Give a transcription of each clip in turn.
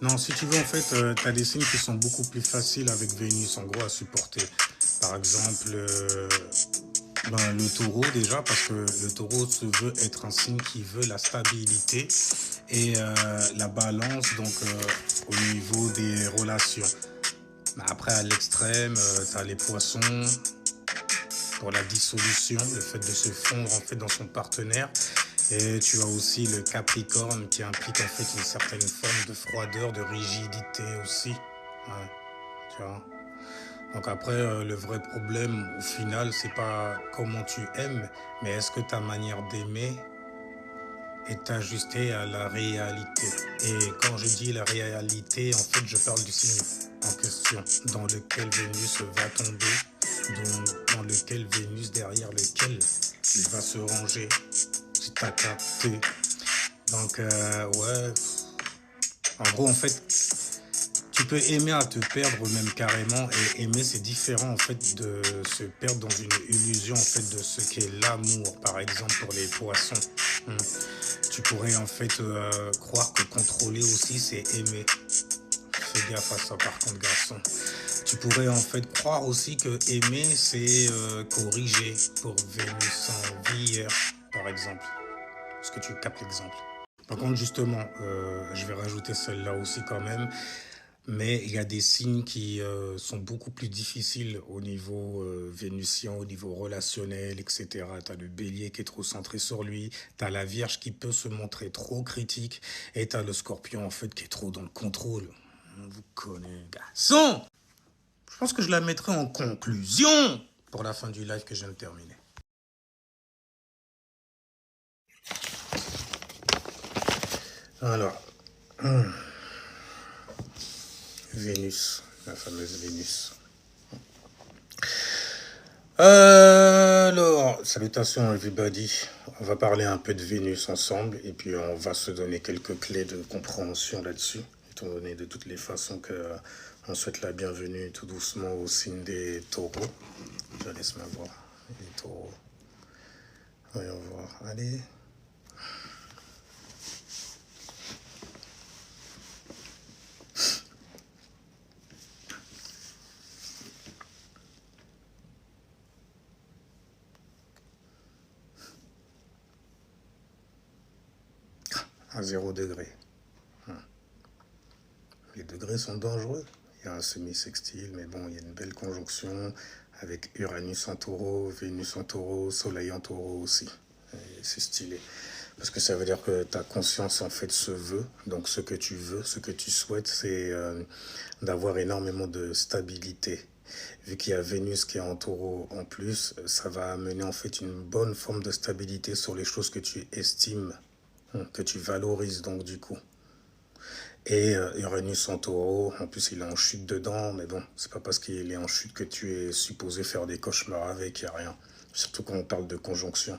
Non, si tu veux, en fait, tu as des signes qui sont beaucoup plus faciles avec Vénus, en gros, à supporter. Par exemple, ben, le taureau, déjà, parce que le taureau se veut être un signe qui veut la stabilité et la balance, donc, au niveau des relations. Mais après, à l'extrême, tu as les poissons pour la dissolution, le fait de se fondre, en fait, dans son partenaire. Et tu as aussi le Capricorne qui implique en fait une certaine forme de froideur, de rigidité aussi. Ouais, tu vois. Donc après, le vrai problème au final, c'est pas comment tu aimes, mais est-ce que ta manière d'aimer est ajustée à la réalité. Et quand je dis la réalité, en fait, je parle du signe en question, dans lequel Vénus va tomber, dans lequel Vénus, derrière lequel il va se ranger. Si t'as capté. Donc, ouais. En gros, en fait, tu peux aimer à te perdre même carrément. Et aimer, c'est différent, en fait, de se perdre dans une illusion, en fait, de ce qu'est l'amour. Par exemple, pour les poissons. Hmm. Tu pourrais, en fait, croire que contrôler aussi, c'est aimer. Fais gaffe à ça, par contre, garçon. Tu pourrais, en fait, croire aussi que aimer, c'est corriger pour Vénus en vierge, par exemple. Est-ce que tu captes l'exemple? Par contre, justement, je vais rajouter celle-là aussi quand même, mais il y a des signes qui sont beaucoup plus difficiles au niveau vénusien, au niveau relationnel, etc. Tu as le bélier qui est trop centré sur lui, tu as la vierge qui peut se montrer trop critique, et tu as le scorpion en fait qui est trop dans le contrôle. On vous connaît, garçon. Je pense que je la mettrai en conclusion pour la fin du live que je viens de terminer. Alors, Vénus, la fameuse Vénus. Alors, salutations everybody. On va parler un peu de Vénus ensemble et puis on va se donner quelques clés de compréhension là-dessus, étant donné de toutes les façons que on souhaite la bienvenue tout doucement au signe des taureaux. Je laisse m'avoir les taureaux. Voyons voir. Allez. À 0 degré. Les degrés sont dangereux. Il y a un semi-sextile, mais bon, il y a une belle conjonction avec Uranus en taureau, Vénus en taureau, Soleil en taureau aussi. C'est stylé. Parce que ça veut dire que ta conscience, en fait, se veut. Donc, ce que tu veux, ce que tu souhaites, c'est d'avoir énormément de stabilité. Vu qu'il y a Vénus qui est en taureau en plus, ça va amener, en fait, une bonne forme de stabilité sur les choses que tu estimes, que tu valorises, donc, du coup. Et Uranus en taureau, en plus il est en chute dedans, mais bon, c'est pas parce qu'il est en chute que tu es supposé faire des cauchemars avec, il n'y a rien. Surtout quand on parle de conjonction.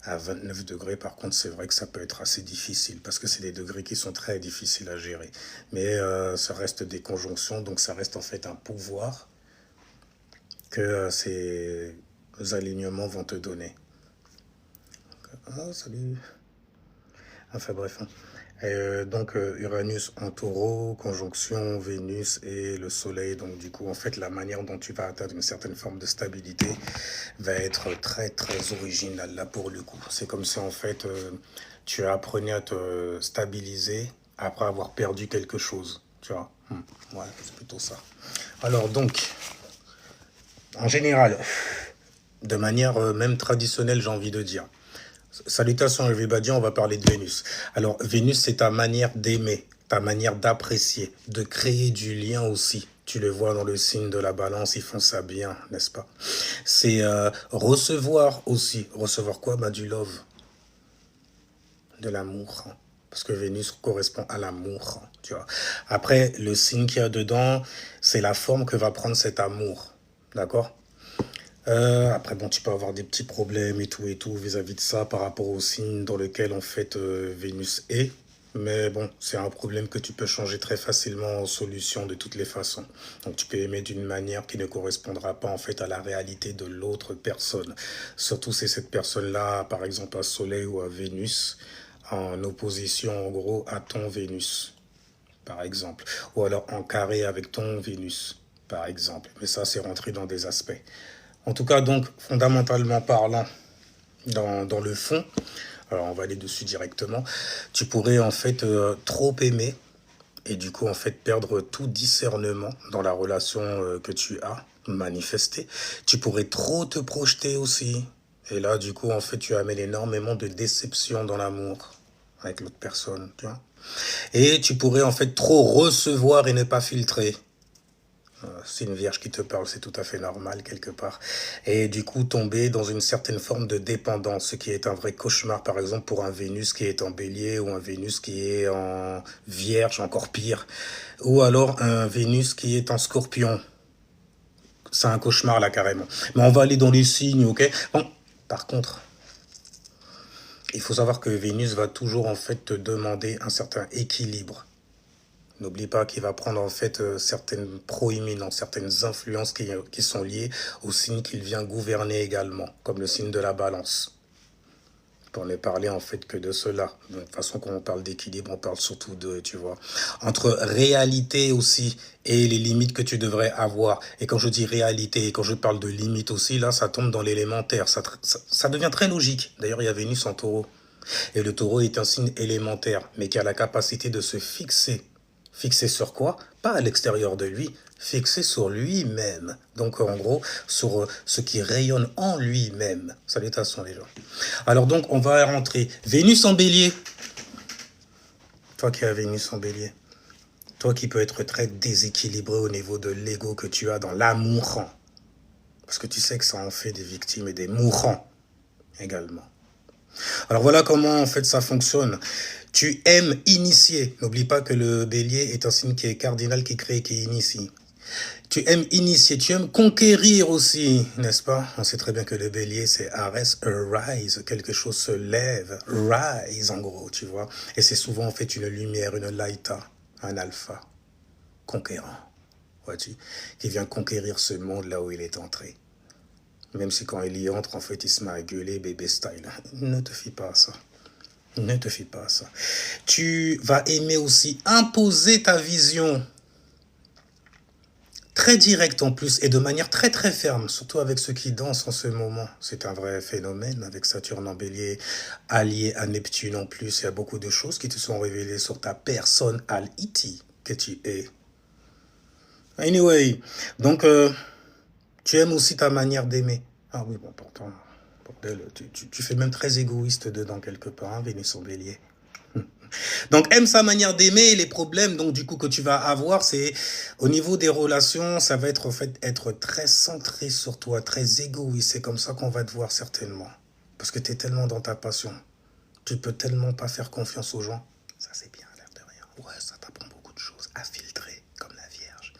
À 29 degrés, par contre, c'est vrai que ça peut être assez difficile, parce que c'est des degrés qui sont très difficiles à gérer. Mais ça reste des conjonctions, donc ça reste en fait un pouvoir que ces alignements vont te donner. Ah, salut. Enfin bref. Hein. Donc Uranus en taureau, conjonction Vénus et le Soleil. Donc du coup, en fait, la manière dont tu vas atteindre une certaine forme de stabilité va être très très originale là pour le coup. C'est comme si en fait tu apprenais à te stabiliser après avoir perdu quelque chose. Tu vois. Ouais, c'est plutôt ça. Alors donc, en général, de manière même traditionnelle, j'ai envie de dire. Salutations everybody, on va parler de Vénus. Alors, Vénus, c'est ta manière d'aimer, ta manière d'apprécier, de créer du lien aussi. Tu le vois dans le signe de la balance, ils font ça bien, n'est-ce pas? C'est recevoir aussi. Recevoir quoi? Bah, du love, de l'amour. Hein. Parce que Vénus correspond à l'amour, hein, tu vois. Après, le signe qu'il y a dedans, c'est la forme que va prendre cet amour. D'accord? Après, bon, tu peux avoir des petits problèmes et tout vis-à-vis de ça par rapport au signe dans lequel en fait Vénus est. Mais bon, c'est un problème que tu peux changer très facilement en solution de toutes les façons. Donc tu peux aimer d'une manière qui ne correspondra pas en fait à la réalité de l'autre personne. Surtout si cette personne-là, par exemple, à Soleil ou à Vénus, en opposition en gros à ton Vénus. par exemple. Ou alors en carré avec ton Vénus, par exemple. Mais ça, c'est rentré dans des aspects. En tout cas, donc, fondamentalement parlant, dans le fond, alors on va aller dessus directement, tu pourrais en fait trop aimer et du coup en fait perdre tout discernement dans la relation que tu as manifestée. Tu pourrais trop te projeter aussi. Et là, du coup, en fait, tu amènes énormément de déception dans l'amour avec l'autre personne, tu vois. Et tu pourrais en fait trop recevoir et ne pas filtrer. C'est une vierge qui te parle, c'est tout à fait normal quelque part. Et du coup, tomber dans une certaine forme de dépendance, ce qui est un vrai cauchemar, par exemple, pour un Vénus qui est en bélier ou un Vénus qui est en vierge, encore pire. Ou alors un Vénus qui est en scorpion. C'est un cauchemar là, carrément. Mais on va aller dans les signes, ok? Bon, par contre, il faut savoir que Vénus va toujours en fait te demander un certain équilibre. N'oublie pas qu'il va prendre en fait certaines proéminences, certaines influences qui sont liées au signe qu'il vient gouverner également, comme le signe de la balance. Pour ne parler en fait que de cela. De toute façon, quand on parle d'équilibre, on parle surtout de, tu vois, entre réalité aussi et les limites que tu devrais avoir. Et quand je dis réalité et quand je parle de limites aussi, là, ça tombe dans l'élémentaire. Ça devient très logique. D'ailleurs, il y a Vénus en taureau. Et le taureau est un signe élémentaire, mais qui a la capacité de se fixer. Fixé sur quoi? Pas à l'extérieur de lui, fixé sur lui-même. Donc en gros, sur ce qui rayonne en lui-même. Salutations les gens. Alors donc, on va rentrer. Vénus en bélier. Toi qui as Vénus en bélier. Toi qui peux être très déséquilibré au niveau de l'ego que tu as dans l'amour. Parce que tu sais que ça en fait des victimes et des mourants également. Alors voilà comment en fait ça fonctionne. Tu aimes initier. N'oublie pas que le bélier est un signe qui est cardinal, qui crée, qui initie. Tu aimes initier, tu aimes conquérir aussi, n'est-ce pas? On sait très bien que le bélier, c'est Ares, arise, quelque chose se lève, rise en gros, tu vois. Et c'est souvent en fait une lumière, une laïta, un alpha, conquérant, vois-tu, qui vient conquérir ce monde là où il est entré. Même si quand il y entre, en fait, il se met à gueuler, bébé style. Ne te fie pas à ça. Ne te fie pas à ça. Tu vas aimer aussi imposer ta vision. Très directe en plus et de manière très très ferme, surtout avec ceux qui dansent en ce moment. C'est un vrai phénomène avec Saturne en bélier, allié à Neptune en plus. Il y a beaucoup de choses qui te sont révélées sur ta personne al-iti que tu es. Anyway, donc tu aimes aussi ta manière d'aimer. Ah oui, bon, pourtant, bordel, tu fais même très égoïste dedans quelque part, hein, Vénus en bélier. Donc, aime sa manière d'aimer. Les problèmes, donc, du coup, que tu vas avoir, c'est au niveau des relations, ça va être, en fait, être très centré sur toi, très égoïste. C'est comme ça qu'on va te voir certainement. Parce que tu es tellement dans ta passion. Tu peux tellement pas faire confiance aux gens. Ça, c'est bien, à l'air de rien. Ouais, ça t'apprend beaucoup de choses à filtrer, comme la Vierge.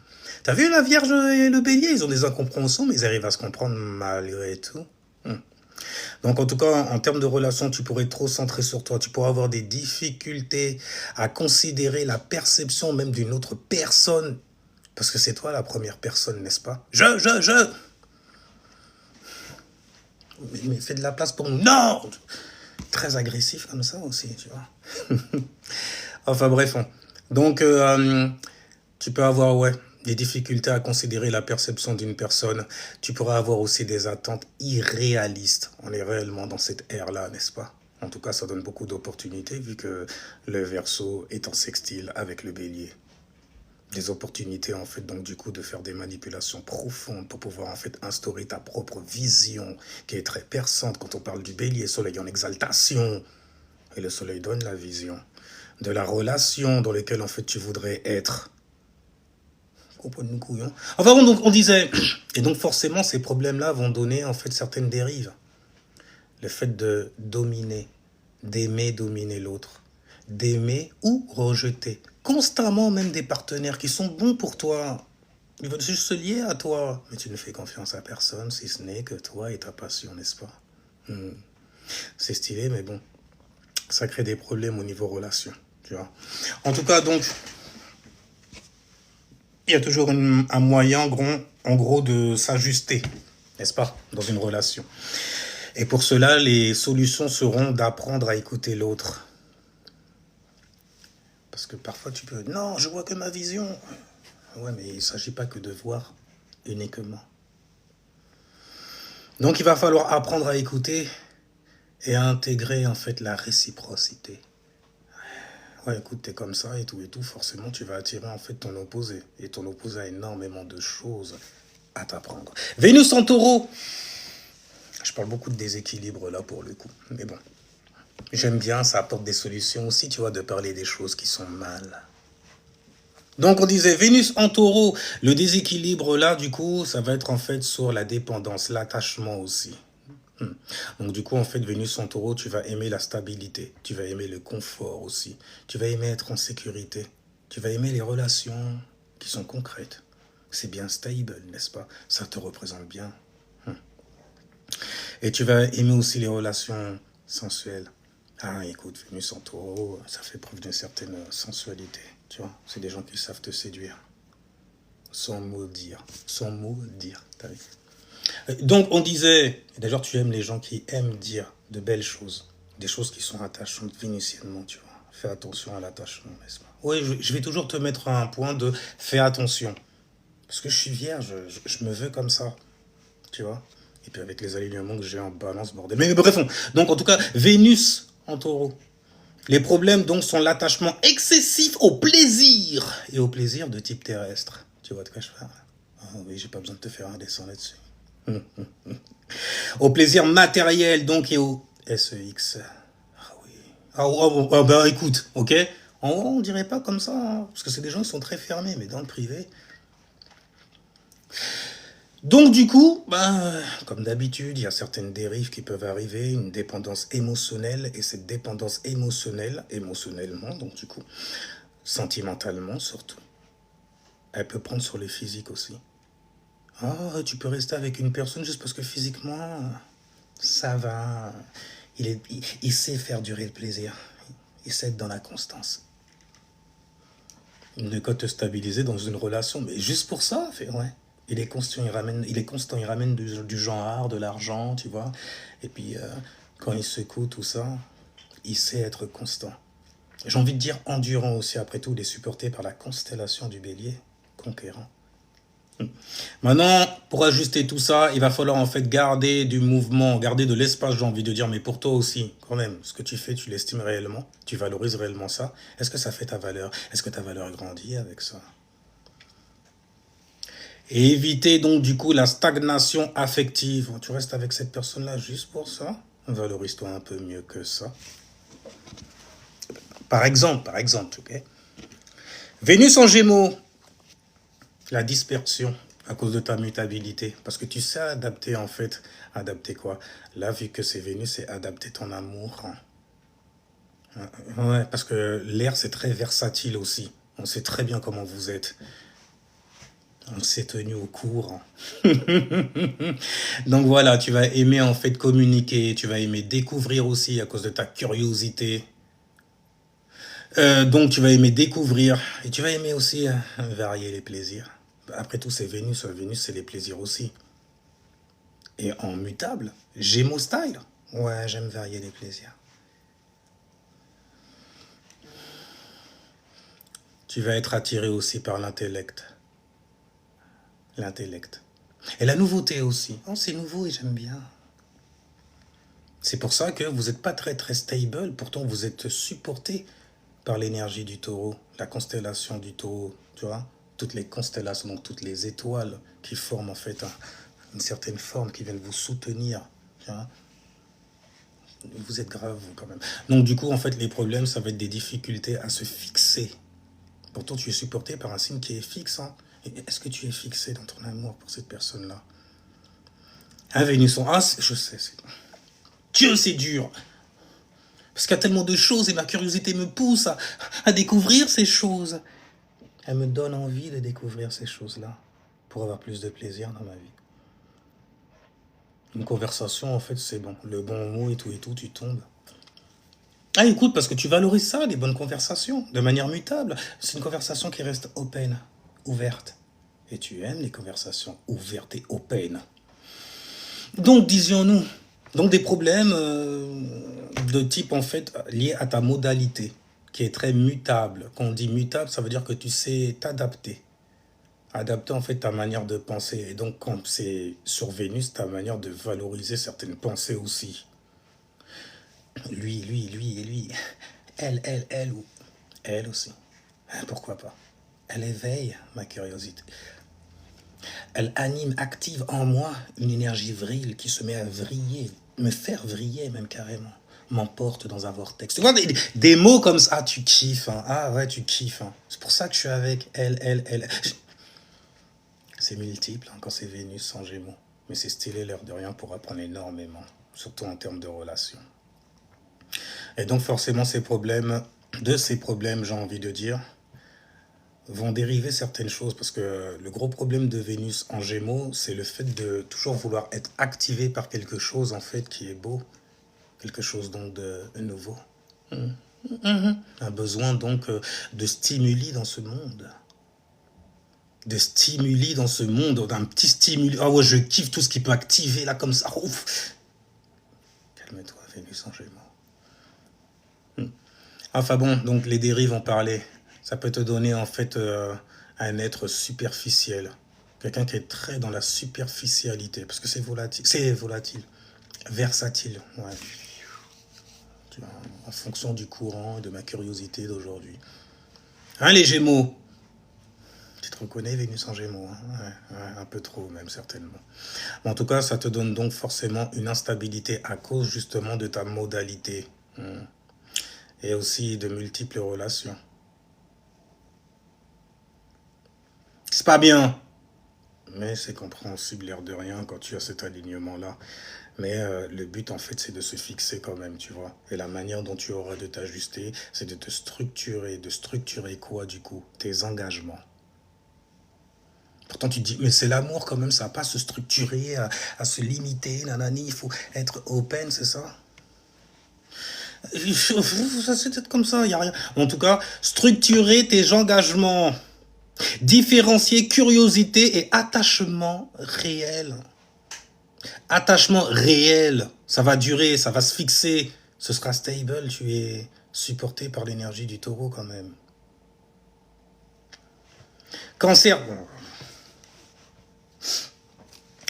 T'as vu la Vierge et le Bélier? Ils ont des incompréhensions, mais ils arrivent à se comprendre malgré tout. Donc, en tout cas, en termes de relations, tu pourrais être trop centré sur toi. Tu pourrais avoir des difficultés à considérer la perception même d'une autre personne. Parce que c'est toi la première personne, n'est-ce pas? Mais fais de la place pour nous. Non! Très agressif comme ça aussi, tu vois. Enfin, bref. Donc, tu peux avoir, ouais, des difficultés à considérer la perception d'une personne. Tu pourras avoir aussi des attentes irréalistes. On est réellement dans cette ère-là, n'est-ce pas? En tout cas, ça donne beaucoup d'opportunités vu que le Verseau est en sextile avec le Bélier. Des opportunités, en fait, donc du coup, de faire des manipulations profondes pour pouvoir, en fait, instaurer ta propre vision qui est très perçante quand on parle du Bélier, Soleil en exaltation. Et le Soleil donne la vision de la relation dans laquelle, en fait, tu voudrais être. Enfin bon, donc on disait, et donc forcément ces problèmes-là vont donner en fait certaines dérives. Le fait de dominer, d'aimer dominer l'autre, d'aimer ou rejeter. Constamment même des partenaires qui sont bons pour toi. Ils veulent juste se lier à toi. Mais tu ne fais confiance à personne si ce n'est que toi et ta passion, n'est-ce pas? C'est stylé, mais bon, ça crée des problèmes au niveau relation, tu vois. En tout cas, donc, il y a toujours un moyen, en gros, de s'ajuster, n'est-ce pas, dans une relation. Et pour cela, les solutions seront d'apprendre à écouter l'autre. Parce que parfois tu peux, non, je vois que ma vision. Ouais, mais il ne s'agit pas que de voir uniquement. Donc il va falloir apprendre à écouter et à intégrer en fait la réciprocité. Ouais, écoute, t'es comme ça et tout, forcément tu vas attirer en fait ton opposé. Et ton opposé a énormément de choses à t'apprendre. Vénus en taureau. Je parle beaucoup de déséquilibre là pour le coup. Mais bon, j'aime bien, ça apporte des solutions aussi, tu vois, de parler des choses qui sont mal. Donc on disait Vénus en taureau, le déséquilibre là du coup ça va être en fait sur la dépendance, l'attachement aussi. Donc du coup en fait Vénus en taureau tu vas aimer la stabilité, tu vas aimer le confort aussi, tu vas aimer être en sécurité, tu vas aimer les relations qui sont concrètes. C'est bien stable, n'est-ce pas? Ça te représente bien. Et tu vas aimer aussi les relations sensuelles. Ah écoute, Vénus en taureau, ça fait preuve d'une certaine sensualité. Tu vois, c'est des gens qui savent te séduire. Sans mot dire. Sans mot dire. T'as vu? Donc on disait, d'ailleurs tu aimes les gens qui aiment dire de belles choses. Des choses qui sont attachantes vénusiennement, tu vois. Fais attention à l'attachement, n'est-ce pas? Oui, je vais toujours te mettre à un point de fais attention. Parce que je suis vierge, je me veux comme ça. Tu vois? Et puis avec les alignements que j'ai en balance, bordel. Mais bref, donc en tout cas, Vénus en taureau. Les problèmes donc sont l'attachement excessif au plaisir et au plaisir de type terrestre. Tu vois de quoi je parle? Ah oui, j'ai pas besoin de te faire un dessin là-dessus. Au plaisir matériel donc et au SEX. Ah oui. Bah écoute, ok. On dirait pas comme ça, hein, parce que c'est des gens qui sont très fermés, mais dans le privé. Donc du coup, comme d'habitude, il y a certaines dérives qui peuvent arriver, une dépendance émotionnelle, et cette dépendance émotionnelle, émotionnellement, donc du coup, sentimentalement surtout, elle peut prendre sur le physique aussi. Ah, tu peux rester avec une personne juste parce que physiquement, ça va. Il sait faire durer le plaisir. Il sait être dans la constance. Il ne peut te stabiliser dans une relation, mais juste pour ça, ouais. Il est constant, il ramène du genre, de l'argent, tu vois. Et puis, quand il secoue tout ça, il sait être constant. J'ai envie de dire endurant aussi, après tout, il est supporté par la constellation du bélier, conquérant. Maintenant, pour ajuster tout ça, il va falloir en fait garder du mouvement, garder de l'espace, j'ai envie de dire, mais pour toi aussi, quand même, ce que tu fais, tu l'estimes réellement, tu valorises réellement ça. Est-ce que ça fait ta valeur? Est-ce que ta valeur grandit avec ça? Et éviter donc du coup la stagnation affective. Tu restes avec cette personne-là juste pour ça? Valorise-toi un peu mieux que ça. Par exemple, ok? Vénus en Gémeaux, la dispersion à cause de ta mutabilité. Parce que tu sais adapter en fait. Adapter quoi? Là, vu que c'est Vénus, c'est adapter ton amour. Ouais, parce que l'air, c'est très versatile aussi. On sait très bien comment vous êtes. On s'est tenu au courant. Donc voilà, tu vas aimer en fait communiquer, tu vas aimer découvrir aussi à cause de ta curiosité. Donc tu vas aimer découvrir et tu vas aimer aussi varier les plaisirs. Après tout, c'est Vénus. Vénus, c'est les plaisirs aussi. Et en mutable, Gémeaux style. Ouais, j'aime varier les plaisirs. Tu vas être attiré aussi par l'intellect. L'intellect. Et la nouveauté aussi. Oh, c'est nouveau et j'aime bien. C'est pour ça que vous n'êtes pas très très stable, pourtant vous êtes supporté par l'énergie du taureau, la constellation du taureau, tu vois, toutes les constellations, donc toutes les étoiles qui forment en fait une certaine forme, qui viennent vous soutenir, tu vois. Vous êtes grave vous quand même. Donc du coup en fait les problèmes ça va être des difficultés à se fixer. Pourtant tu es supporté par un signe qui est fixe, hein. Est-ce que tu es fixé dans ton amour pour cette personne-là? Ah Vénus, je sais, Dieu c'est dur. Parce qu'il y a tellement de choses et ma curiosité me pousse à découvrir ces choses. Elle me donne envie de découvrir ces choses-là pour avoir plus de plaisir dans ma vie. Une conversation, en fait, c'est bon. Le bon mot et tout, tu tombes. Ah, écoute, parce que tu valorises ça, les bonnes conversations, de manière mutable. C'est une conversation qui reste open, ouverte. Et tu aimes les conversations ouvertes et open. Donc, disions-nous, donc des problèmes de type, en fait, liés à ta modalité, qui est très mutable. Quand on dit mutable, ça veut dire que tu sais t'adapter. Adapter en fait ta manière de penser. Et donc quand c'est sur Vénus, ta manière de valoriser certaines pensées aussi. Lui et lui. Elle ou elle aussi. Pourquoi pas? Elle éveille ma curiosité. Elle anime, active en moi une énergie virile qui se met à vriller, me faire vriller même carrément. M'emporte dans un vortex. Tu vois, des mots comme ça, ah, tu kiffes. Hein. Ah ouais, tu kiffes. Hein. C'est pour ça que je suis avec elle. C'est multiple hein, quand c'est Vénus en Gémeaux. Mais c'est stylé, l'air de rien, pour apprendre énormément. Surtout en termes de relations. Et donc forcément, ces problèmes, j'ai envie de dire, vont dériver certaines choses parce que le gros problème de Vénus en Gémeaux, c'est le fait de toujours vouloir être activé par quelque chose en fait qui est beau, quelque chose donc de nouveau. Un besoin donc de stimuli dans ce monde. De stimuli dans ce monde, d'un petit stimuli. Ah ouais, je kiffe tout ce qui peut activer là comme ça. Ouf. Calme-toi, Vénus en Gémeaux. Enfin bon, donc les dérives en parlaient. Ça peut te donner en fait un être superficiel. Quelqu'un qui est très dans la superficialité. Parce que c'est volatile. Versatile. Ouais. Tu vois, en fonction du courant et de ma curiosité d'aujourd'hui. Hein les Gémeaux? Tu te reconnais Vénus en Gémeaux hein ouais, un peu trop même certainement. Mais en tout cas, ça te donne donc forcément une instabilité à cause justement de ta modalité. Et aussi de multiples relations. C'est pas bien. Mais c'est compréhensible, l'air de rien, quand tu as cet alignement-là. Mais le but, en fait, c'est de se fixer quand même, tu vois. Et la manière dont tu auras de t'ajuster, c'est de te structurer. De structurer quoi, du coup? Tes engagements. Pourtant, tu te dis, mais c'est l'amour quand même, ça va pas se structurer, à se limiter, nanani, il faut être open, c'est ça? Ça, c'est peut-être comme ça, il n'y a rien. En tout cas, structurer tes engagements. Différencier curiosité et attachement réel. Attachement réel, ça va durer, ça va se fixer, ce sera stable, tu es supporté par l'énergie du taureau quand même. Cancer,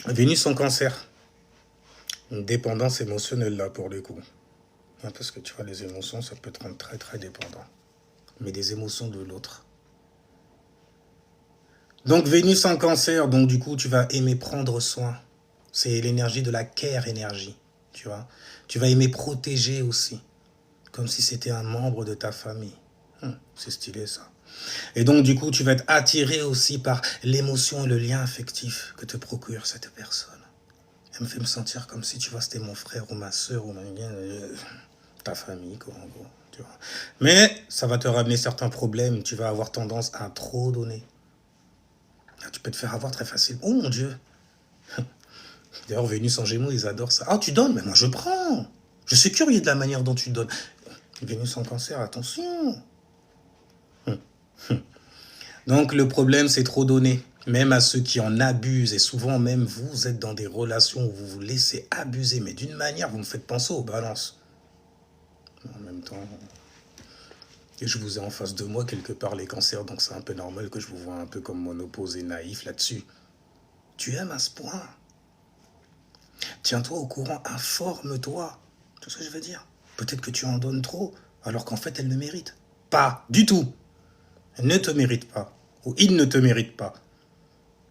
Vénus en cancer, une dépendance émotionnelle là pour le coup. Parce que tu vois, les émotions, ça peut te rendre très très dépendant. Mais des émotions de l'autre. Donc Vénus en cancer, donc du coup tu vas aimer prendre soin. C'est l'énergie de la care énergie, tu vois. Tu vas aimer protéger aussi, comme si c'était un membre de ta famille. C'est stylé ça. Et donc du coup tu vas être attiré aussi par l'émotion et le lien affectif que te procure cette personne. Elle me fait me sentir comme si tu vois c'était mon frère ou ma soeur ou ta famille quoi en gros. Tu vois. Mais ça va te ramener certains problèmes, tu vas avoir tendance à trop donner. Tu peux te faire avoir très facilement. Oh mon Dieu. D'ailleurs, Vénus en Gémeaux, ils adorent ça. Ah, tu donnes, mais moi je prends. Je suis curieux de la manière dont tu donnes. Vénus en cancer, attention. Donc le problème, c'est trop donner. Même à ceux qui en abusent. Et souvent, même vous êtes dans des relations où vous vous laissez abuser. Mais d'une manière, vous me faites penser aux balances. En même temps, et je vous ai en face de moi quelque part les cancers. Donc c'est un peu normal que je vous vois un peu comme mon opposé naïf là-dessus. Tu aimes à ce point. Tiens-toi au courant, informe-toi. Tu vois ce que je veux dire? Peut-être que tu en donnes trop, alors qu'en fait, elle ne mérite pas du tout. Elle ne te mérite pas. Ou il ne te mérite pas.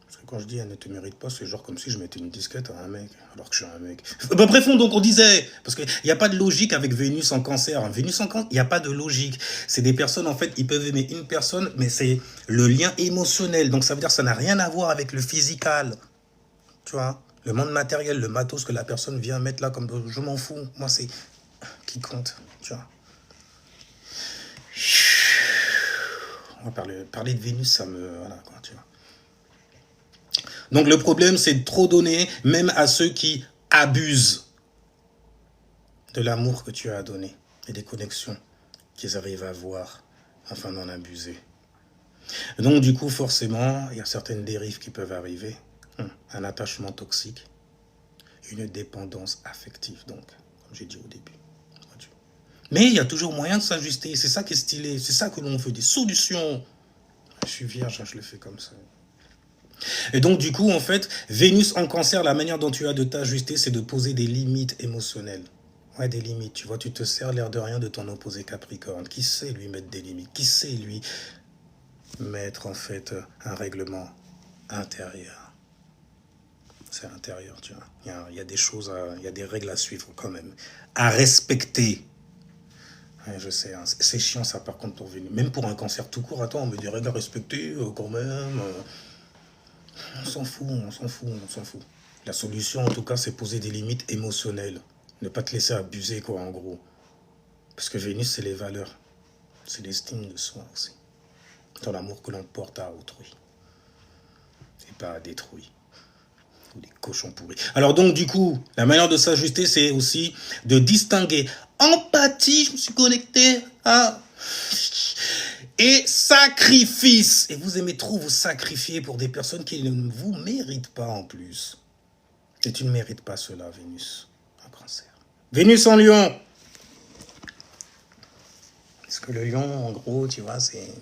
Parce que quand je dis elle ne te mérite pas, c'est genre comme si je mettais une disquette à un mec, alors que je suis un mec. Bah, bref, donc on disait, parce qu'il n'y a pas de logique avec Vénus en cancer. Vénus en cancer, il n'y a pas de logique. C'est des personnes, en fait, ils peuvent aimer une personne, mais c'est le lien émotionnel. Donc ça veut dire que ça n'a rien à voir avec le physical. Tu vois, le monde matériel, le matos que la personne vient mettre là, comme je m'en fous. Moi, c'est qui compte, tu vois. On va parler de Vénus, ça me... Voilà, quoi, tu vois. Donc le problème, c'est de trop donner, même à ceux qui abusent de l'amour que tu as donné et des connexions qu'ils arrivent à avoir afin d'en abuser. Donc du coup, forcément, il y a certaines dérives qui peuvent arriver. Un attachement toxique, une dépendance affective, donc, comme j'ai dit au début. Mais il y a toujours moyen de s'ajuster. C'est ça qui est stylé. C'est ça que l'on veut, des solutions. Je suis vierge, je le fais comme ça. Et donc, du coup, en fait, Vénus en cancer, la manière dont tu as de t'ajuster, c'est de poser des limites émotionnelles. Ouais, des limites. Tu vois, tu te sers l'air de rien de ton opposé Capricorne. Qui sait lui mettre des limites? Qui sait lui mettre, en fait, un règlement intérieur? C'est intérieur, tu vois. Il y a des choses, il y a des règles à suivre quand même. À respecter. Ouais, je sais, hein. C'est chiant ça par contre pour Vénus. Même pour un cancer tout court, attends, on met des règles à respecter quand même. On s'en fout, on s'en fout, on s'en fout. La solution, en tout cas, c'est poser des limites émotionnelles. Ne pas te laisser abuser, quoi, en gros. Parce que Vénus, c'est les valeurs. C'est l'estime de soi aussi. Dans l'amour que l'on porte à autrui. Et pas à détruire. Ou des cochons pourris. Alors donc, du coup, la manière de s'ajuster, c'est aussi de distinguer empathie, je me suis connecté à... et sacrifice. Et vous aimez trop vous sacrifier pour des personnes qui ne vous méritent pas en plus. Et tu ne mérites pas cela, Vénus, en cancer. Vénus en lion. Parce que le lion, en gros, tu vois, c'est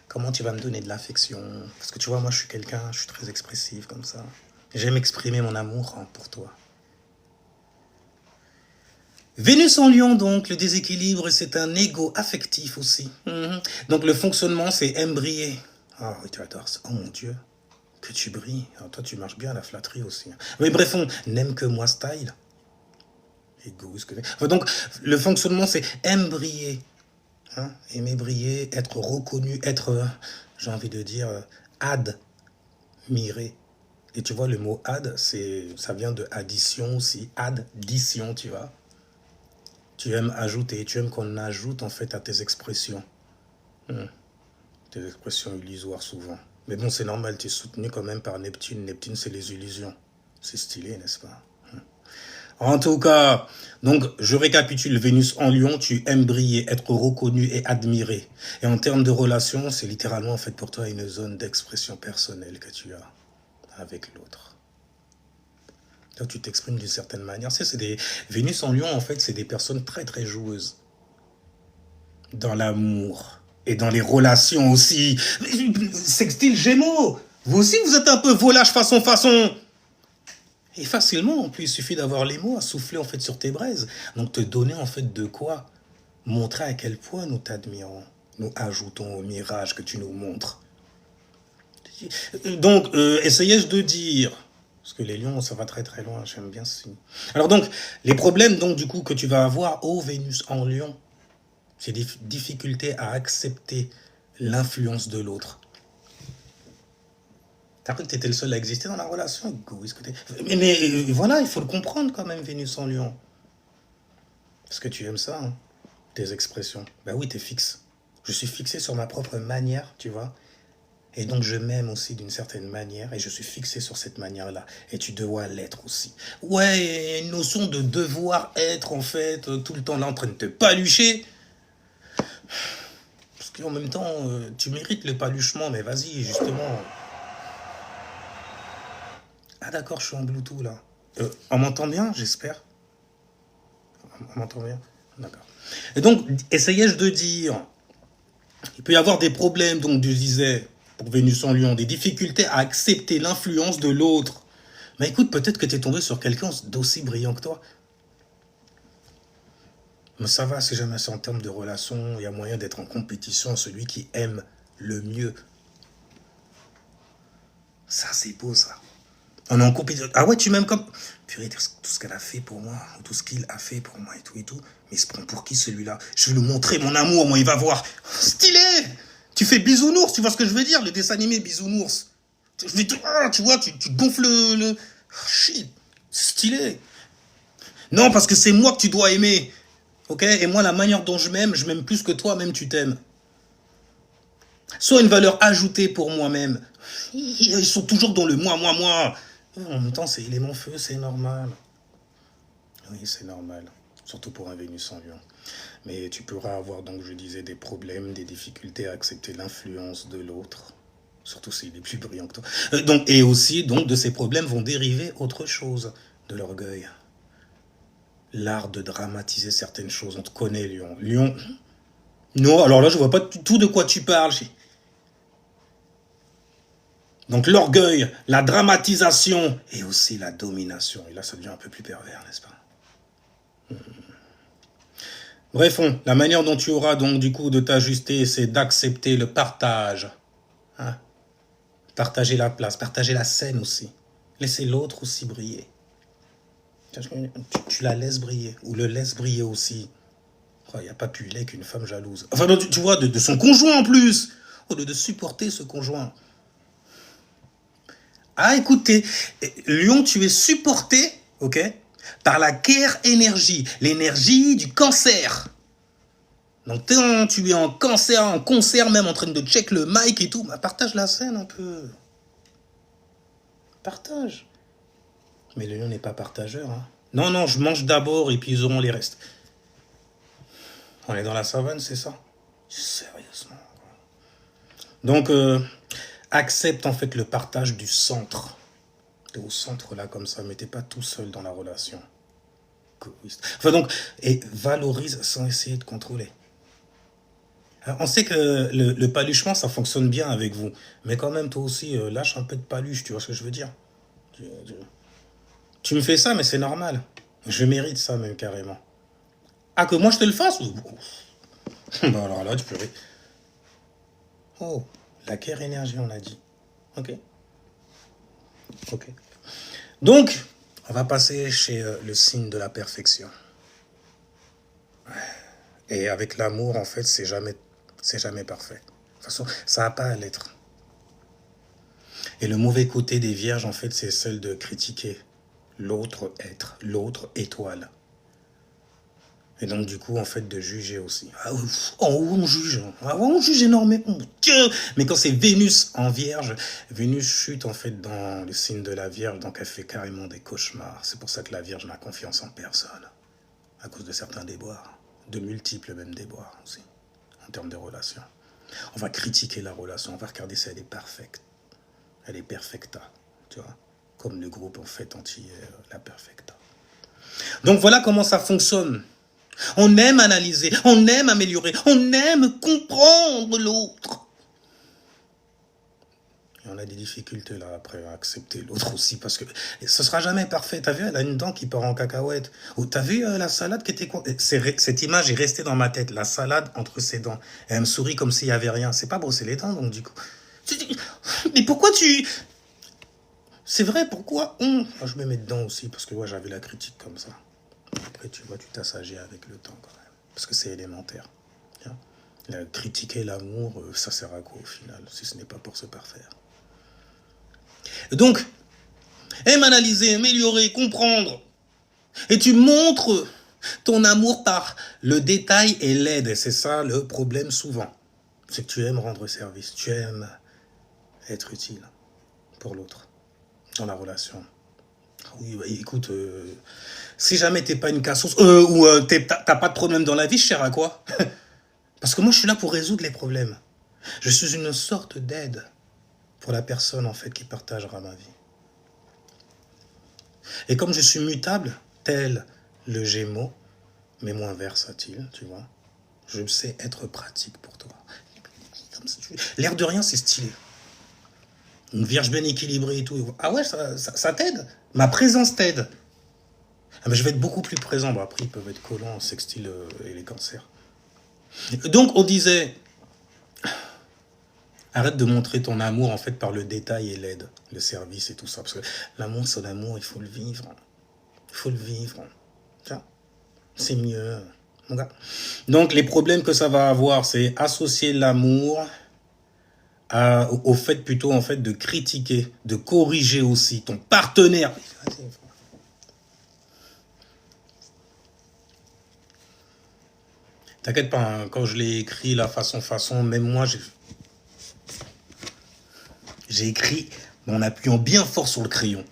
comment tu vas me donner de l'affection. Parce que tu vois, moi, je suis très expressif comme ça. J'aime exprimer mon amour pour toi. Vénus en lion, donc, le déséquilibre, c'est un ego affectif aussi. Donc, le fonctionnement, c'est aime briller. Ah oui, tu adores ça. Oh mon Dieu, que tu brilles. Alors, toi, tu marches bien à la flatterie aussi. Mais bref, on n'aime que moi style. Égoïste que... Enfin, donc, le fonctionnement, c'est aime briller. Hein, aimer briller, être reconnu, être, j'ai envie de dire, admiré. Et tu vois, le mot ad, ça vient de addition aussi, addition, tu vois. Tu aimes ajouter, tu aimes qu'on ajoute en fait à tes expressions. Tes expressions illusoires souvent. Mais bon, c'est normal, tu es soutenu quand même par Neptune. Neptune, c'est les illusions. C'est stylé, n'est-ce pas? En tout cas, donc je récapitule, Vénus en lion, tu aimes briller, être reconnu et admiré. Et en termes de relations, c'est littéralement en fait pour toi une zone d'expression personnelle que tu as avec l'autre. Là, tu t'exprimes d'une certaine manière. C'est des Vénus en lion, en fait, c'est des personnes très très joueuses. Dans l'amour et dans les relations aussi. Sextile Gémeaux, vous aussi vous êtes un peu volage façon. Et facilement, en plus, il suffit d'avoir les mots à souffler en fait sur tes braises. Donc te donner en fait de quoi montrer à quel point nous t'admirons. Nous ajoutons au mirage que tu nous montres. Donc, essayais-je de dire, parce que les lions, ça va très très loin, j'aime bien ce signe. Alors donc, les problèmes donc du coup que tu vas avoir au Vénus en lion, c'est des difficultés à accepter l'influence de l'autre. T'as cru que t'étais le seul à exister dans la relation, égoïste que t'es. Mais voilà, il faut le comprendre quand même, Vénus en lion. Parce que tu aimes ça, hein, tes expressions. Bah oui, t'es fixe. Je suis fixé sur ma propre manière, tu vois. Et donc je m'aime aussi d'une certaine manière et je suis fixé sur cette manière-là. Et tu dois l'être aussi. Ouais, une notion de devoir être en fait tout le temps là en train de te palucher. Parce qu'en même temps, tu mérites le paluchement, mais vas-y, justement. Ah d'accord, je suis en Bluetooth là. On m'entend bien, j'espère. On m'entend bien. D'accord. Et donc, essayais-je de dire, il peut y avoir des problèmes, donc je disais, pour Vénus en lion, des difficultés à accepter l'influence de l'autre. Mais écoute, peut-être que tu es tombé sur quelqu'un d'aussi brillant que toi. Mais ça va, si jamais c'est en termes de relation, il y a moyen d'être en compétition, celui qui aime le mieux. Ça, c'est beau, ça. On est en compétition. Ah ouais, tu m'aimes comme... Purée, tout ce qu'elle a fait pour moi, tout ce qu'il a fait pour moi et tout. Mais il se prend pour qui celui-là? Je vais lui montrer mon amour, moi, il va voir. Stylé! Tu fais bisounours, tu vois ce que je veux dire? Le dessin animé bisounours. Tu vois, tu gonfles le... Shit, stylé. Non, parce que c'est moi que tu dois aimer. Ok? Et moi, la manière dont je m'aime plus que toi, même tu t'aimes. Soit une valeur ajoutée pour moi-même. Ils sont toujours dans le moi. En même temps, c'est élément feu, c'est normal. Oui, c'est normal. Surtout pour un Vénus en lion. Mais tu pourras avoir, donc je disais, des problèmes, des difficultés à accepter l'influence de l'autre. Surtout s'il est plus brillant que toi. Et aussi, donc, de ces problèmes vont dériver autre chose. De l'orgueil. L'art de dramatiser certaines choses. On te connaît, Lion. Lion. Non, alors là, je vois pas tout de quoi tu parles. Donc l'orgueil, la dramatisation et aussi la domination. Et là, ça devient un peu plus pervers, n'est-ce pas? Bref, la manière dont tu auras donc du coup de t'ajuster, c'est d'accepter le partage. Hein? Partager la place, partager la scène aussi. Laisser l'autre aussi briller. Tu la laisses briller, ou le laisses briller aussi. Il n'y a pas plus laid qu'une femme jalouse. Enfin, non, tu vois, de son conjoint en plus. Au lieu de supporter ce conjoint. Ah, écoutez, Lion, tu es supporté, ok, par la care énergie, l'énergie du cancer. Donc, tu es en concert même, en train de check le mic et tout. Bah, partage la scène un peu. Partage. Mais le lion n'est pas partageur. Hein. Non, non, je mange d'abord et puis ils auront les restes. On est dans la savane, c'est ça? Sérieusement. Donc, accepte en fait le partage du centre. T'es au centre là comme ça, mais t'es pas tout seul dans la relation. Enfin donc, et valorise sans essayer de contrôler. On sait que le paluchement, ça fonctionne bien avec vous. Mais quand même, toi aussi, lâche un peu de paluche, tu vois ce que je veux dire? Tu me fais ça, mais c'est normal. Je mérite ça même carrément. Ah, que moi je te le fasse? Bah alors là, tu peux... Oh, la care énergie, on a dit. Ok. Ok. Donc, on va passer chez le signe de la perfection. Et avec l'amour, en fait, c'est jamais parfait. De toute façon, ça n'a pas à l'être. Et le mauvais côté des vierges, en fait, c'est celle de critiquer l'autre être, l'autre étoile. Et donc, du coup, en fait, de juger aussi. Ah, on juge. Ah, on juge énormément. Mais quand c'est Vénus en vierge, Vénus chute, en fait, dans le signe de la vierge, donc elle fait carrément des cauchemars. C'est pour ça que la vierge n'a confiance en personne. À cause de certains déboires. De multiples même déboires aussi. En termes de relations. On va critiquer la relation. On va regarder si elle est parfaite. Elle est perfecta. Tu vois. Comme le groupe, en fait, entier, la perfecta. Donc, voilà comment ça fonctionne. On aime analyser, on aime améliorer, on aime comprendre l'autre. Et on a des difficultés là après à accepter l'autre aussi parce que ce sera jamais parfait. T'as vu, elle a une dent qui part en cacahuète. Ou t'as vu la salade qui était... Cette image est restée dans ma tête, la salade entre ses dents. Et elle me sourit comme s'il y avait rien. C'est pas brosser les dents donc du coup. Mais pourquoi tu... C'est vrai, pourquoi je me mets dedans aussi parce que ouais, j'avais la critique comme ça. Après, tu vois, tu t'assagis avec le temps quand même. Parce que c'est élémentaire. Critiquer l'amour, ça sert à quoi au final, si ce n'est pas pour se parfaire. Donc, aime analyser, améliorer, comprendre. Et tu montres ton amour par le détail et l'aide. Et c'est ça le problème souvent. C'est que tu aimes rendre service. Tu aimes être utile pour l'autre dans la relation. Oui, bah, écoute, si jamais t'es pas une cassos, ou t'as pas de problème dans la vie, je sers à quoi? Parce que moi, je suis là pour résoudre les problèmes. Je suis une sorte d'aide pour la personne, en fait, qui partagera ma vie. Et comme je suis mutable, tel le Gémeaux, mais moins versatile, tu vois, je sais être pratique pour toi. L'air de rien, c'est stylé. Une vierge bien équilibrée et tout. Ah ouais, ça t'aide. Ma présence t'aide. Ah mais je vais être beaucoup plus présent. Bon, après, ils peuvent être collants, sextiles et les cancers. Donc, on disait, arrête de montrer ton amour, en fait, par le détail et l'aide, le service et tout ça. Parce que l'amour, c'est l'amour, il faut le vivre. Il faut le vivre. C'est mieux, mon gars. Donc, les problèmes que ça va avoir, c'est associer l'amour au fait plutôt, en fait, de critiquer, de corriger aussi ton partenaire. T'inquiète pas, hein, quand je l'ai écrit, la façon, même moi, j'ai écrit en appuyant bien fort sur le crayon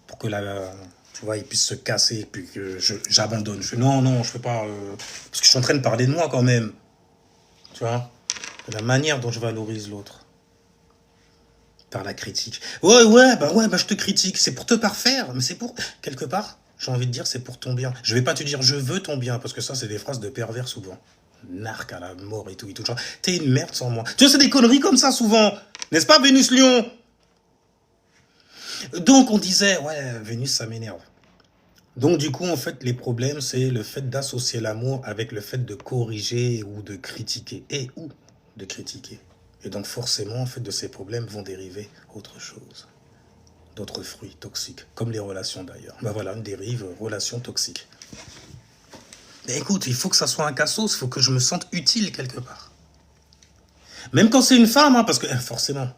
pour que tu vois, il puisse se casser et puis que j'abandonne. Je fais non, je fais pas... parce que je suis en train de parler de moi quand même. Tu vois, de la manière dont je valorise l'autre. Par la critique. Ouais, bah je te critique. C'est pour te parfaire, mais c'est pour... Quelque part, j'ai envie de dire, c'est pour ton bien. Je vais pas te dire, je veux ton bien, parce que ça, c'est des phrases de pervers souvent. Narc à la mort et tout, genre, t'es une merde sans moi. Tu vois, c'est des conneries comme ça souvent. N'est-ce pas, Vénus Lion? Donc, on disait, ouais, Vénus, ça m'énerve. Donc, du coup, en fait, les problèmes, c'est le fait d'associer l'amour avec le fait de corriger ou de critiquer. Et ou de critiquer. Et donc, forcément, en fait, de ces problèmes vont dériver autre chose. D'autres fruits toxiques, comme les relations d'ailleurs. Ben voilà, une dérive, relation toxique. Mais écoute, il faut que ça soit un cassos, il faut que je me sente utile quelque part. Même quand c'est une femme, hein, parce que forcément,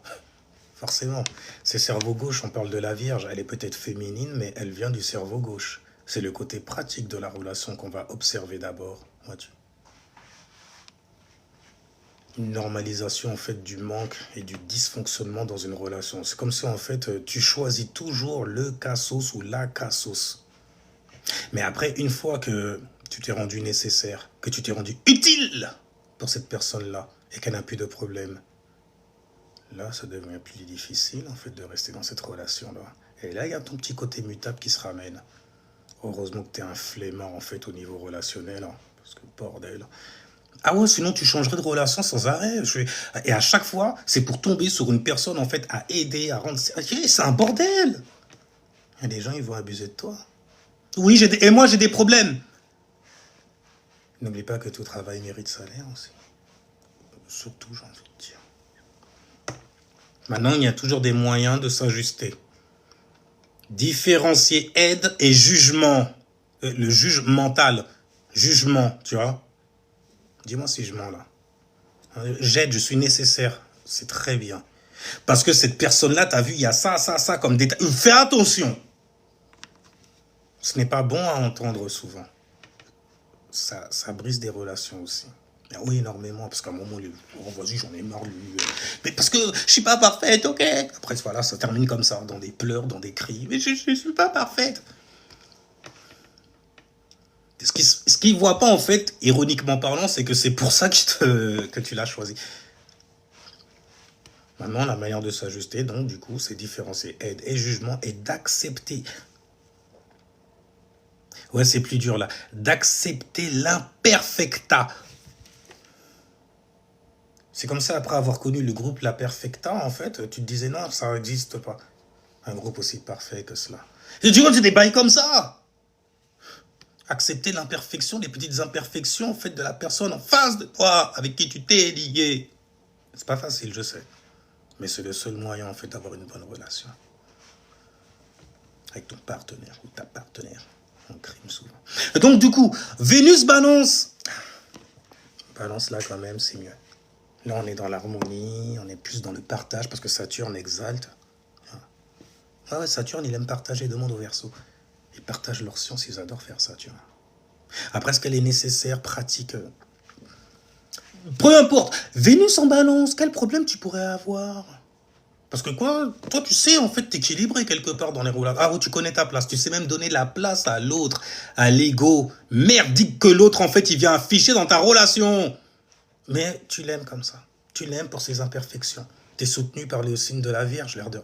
c'est cerveau gauche, on parle de la Vierge, elle est peut-être féminine, mais elle vient du cerveau gauche. C'est le côté pratique de la relation qu'on va observer d'abord, vois-tu. Une normalisation en fait du manque et du dysfonctionnement dans une relation. C'est comme si en fait tu choisis toujours le cassos ou la cassos. Mais après, une fois que tu t'es rendu nécessaire, que tu t'es rendu utile pour cette personne-là et qu'elle n'a plus de problème, là, ça devient plus difficile en fait de rester dans cette relation-là. Et là, il y a ton petit côté mutable qui se ramène. Heureusement que tu es un flemmard en fait au niveau relationnel, hein, parce que bordel. Ah ouais, sinon tu changerais de relation sans arrêt. Et à chaque fois, c'est pour tomber sur une personne en fait à aider, à rendre. C'est un bordel. Et les gens, ils vont abuser de toi. Oui, et moi j'ai des problèmes. N'oublie pas que tout travail mérite salaire aussi. Surtout, j'ai envie de dire. Maintenant, il y a toujours des moyens de s'ajuster. Différencier aide et jugement. Le juge mental. Jugement, tu vois. Dis-moi si je mens là. J'aide, je suis nécessaire. C'est très bien. Parce que cette personne-là, t'as vu, il y a ça comme détail. Fais attention. Ce n'est pas bon à entendre souvent. Ça brise des relations aussi. Oui, énormément, parce qu'à un moment, oh, vas-y, j'en ai marre, lui. Mais parce que je suis pas parfaite, ok. Après, voilà, ça termine comme ça, dans des pleurs, dans des cris. Mais je suis pas parfaite. Ce qu'il voit pas, en fait, ironiquement parlant, c'est que c'est pour ça que tu l'as choisi. Maintenant, la manière de s'ajuster, donc, du coup, c'est différencier aide et jugement et d'accepter. Ouais, c'est plus dur, là. D'accepter l'imperfecta. C'est comme ça, après avoir connu le groupe La Perfecta, en fait, tu te disais, non, ça n'existe pas. Un groupe aussi parfait que cela. Et tu vois, c'est des bails comme ça. Accepter l'imperfection, les petites imperfections, en fait, de la personne en face de toi, avec qui tu t'es lié. C'est pas facile, je sais. Mais c'est le seul moyen, en fait, d'avoir une bonne relation. Avec ton partenaire ou ta partenaire. On crime souvent. Et donc, du coup, Vénus Balance. Balance, là, quand même, c'est mieux. Là, on est dans l'harmonie, on est plus dans le partage, parce que Saturne exalte. Ah ouais, Saturne, il aime partager, demande au Verseau. Ils partagent leur science, ils adorent faire ça, tu vois. Après, est-ce qu'elle est nécessaire, pratique? Peu importe. Vénus en Balance, quel problème tu pourrais avoir? Parce que quoi, toi, tu sais, en fait, t'équilibrer quelque part dans les relations. Ah oui, tu connais ta place. Tu sais même donner la place à l'autre, à l'ego. Merdique que l'autre, en fait, il vient afficher dans ta relation. Mais tu l'aimes comme ça. Tu l'aimes pour ses imperfections. T'es soutenu par le signe de la Vierge, l'air de...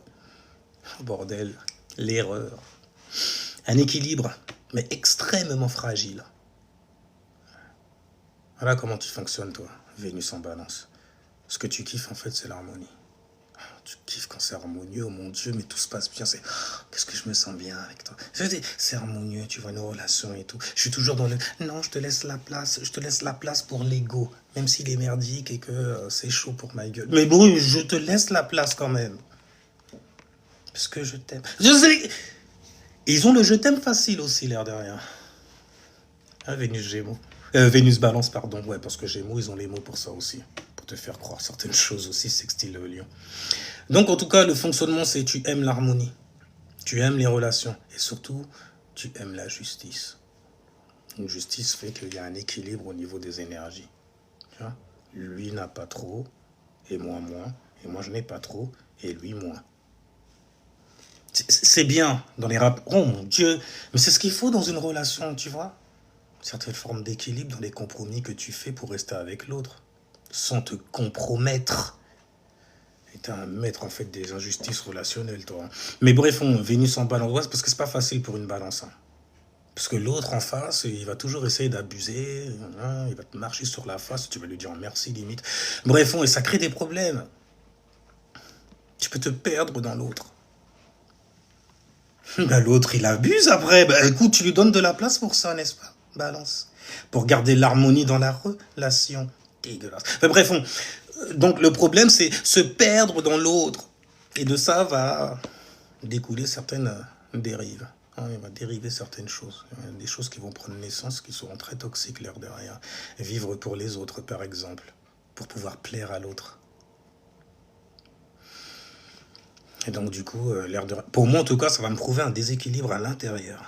Oh, bordel, l'erreur. Un équilibre, mais extrêmement fragile. Voilà comment tu fonctionnes, toi, Vénus en Balance. Ce que tu kiffes, en fait, c'est l'harmonie. Tu kiffes quand c'est harmonieux, oh mon Dieu, mais tout se passe bien. C'est qu'est-ce que je me sens bien avec toi. C'est harmonieux, tu vois, nos relations et tout. Je suis toujours dans le non, je te laisse la place pour l'ego, même s'il est merdique et que c'est chaud pour ma gueule. Mais bon, je te laisse la place quand même. Parce que je t'aime. Je sais. Ils ont le je t'aime facile aussi, l'air de rien. Ah, Vénus Gémeaux. Vénus Balance, pardon. Ouais, parce que Gémeaux, ils ont les mots pour ça aussi. Pour te faire croire certaines choses aussi, sextile le lion. Donc, en tout cas, le fonctionnement, c'est tu aimes l'harmonie. Tu aimes les relations. Et surtout, tu aimes la justice. Une justice fait qu'il y a un équilibre au niveau des énergies. Tu vois? Lui n'a pas trop, et moi moins. Et moi, je n'ai pas trop, et lui moins. C'est bien dans les rapports. Oh mon Dieu, mais c'est ce qu'il faut dans une relation, tu vois. Certaines formes d'équilibre dans les compromis que tu fais pour rester avec l'autre, sans te compromettre. Et t'es un maître en fait des injustices relationnelles, toi. Mais bref, Vénus en Balance, parce que c'est pas facile pour une Balance. Hein. Parce que l'autre en face, il va toujours essayer d'abuser, hein, il va te marcher sur la face, tu vas lui dire merci limite. Bref, et ça crée des problèmes. Tu peux te perdre dans l'autre. Ben, l'autre, il abuse après. Ben, écoute, tu lui donnes de la place pour ça, n'est-ce pas? Balance. Pour garder l'harmonie dans la relation. Dégueulasse. Ben, bref, donc le problème, c'est se perdre dans l'autre. Et de ça va découler certaines dérives. Hein, il va dériver certaines choses. Des choses qui vont prendre naissance, qui seront très toxiques l'air derrière. Vivre pour les autres, par exemple. Pour pouvoir plaire à l'autre. Et donc, du coup, pour moi, en tout cas, ça va me prouver un déséquilibre à l'intérieur.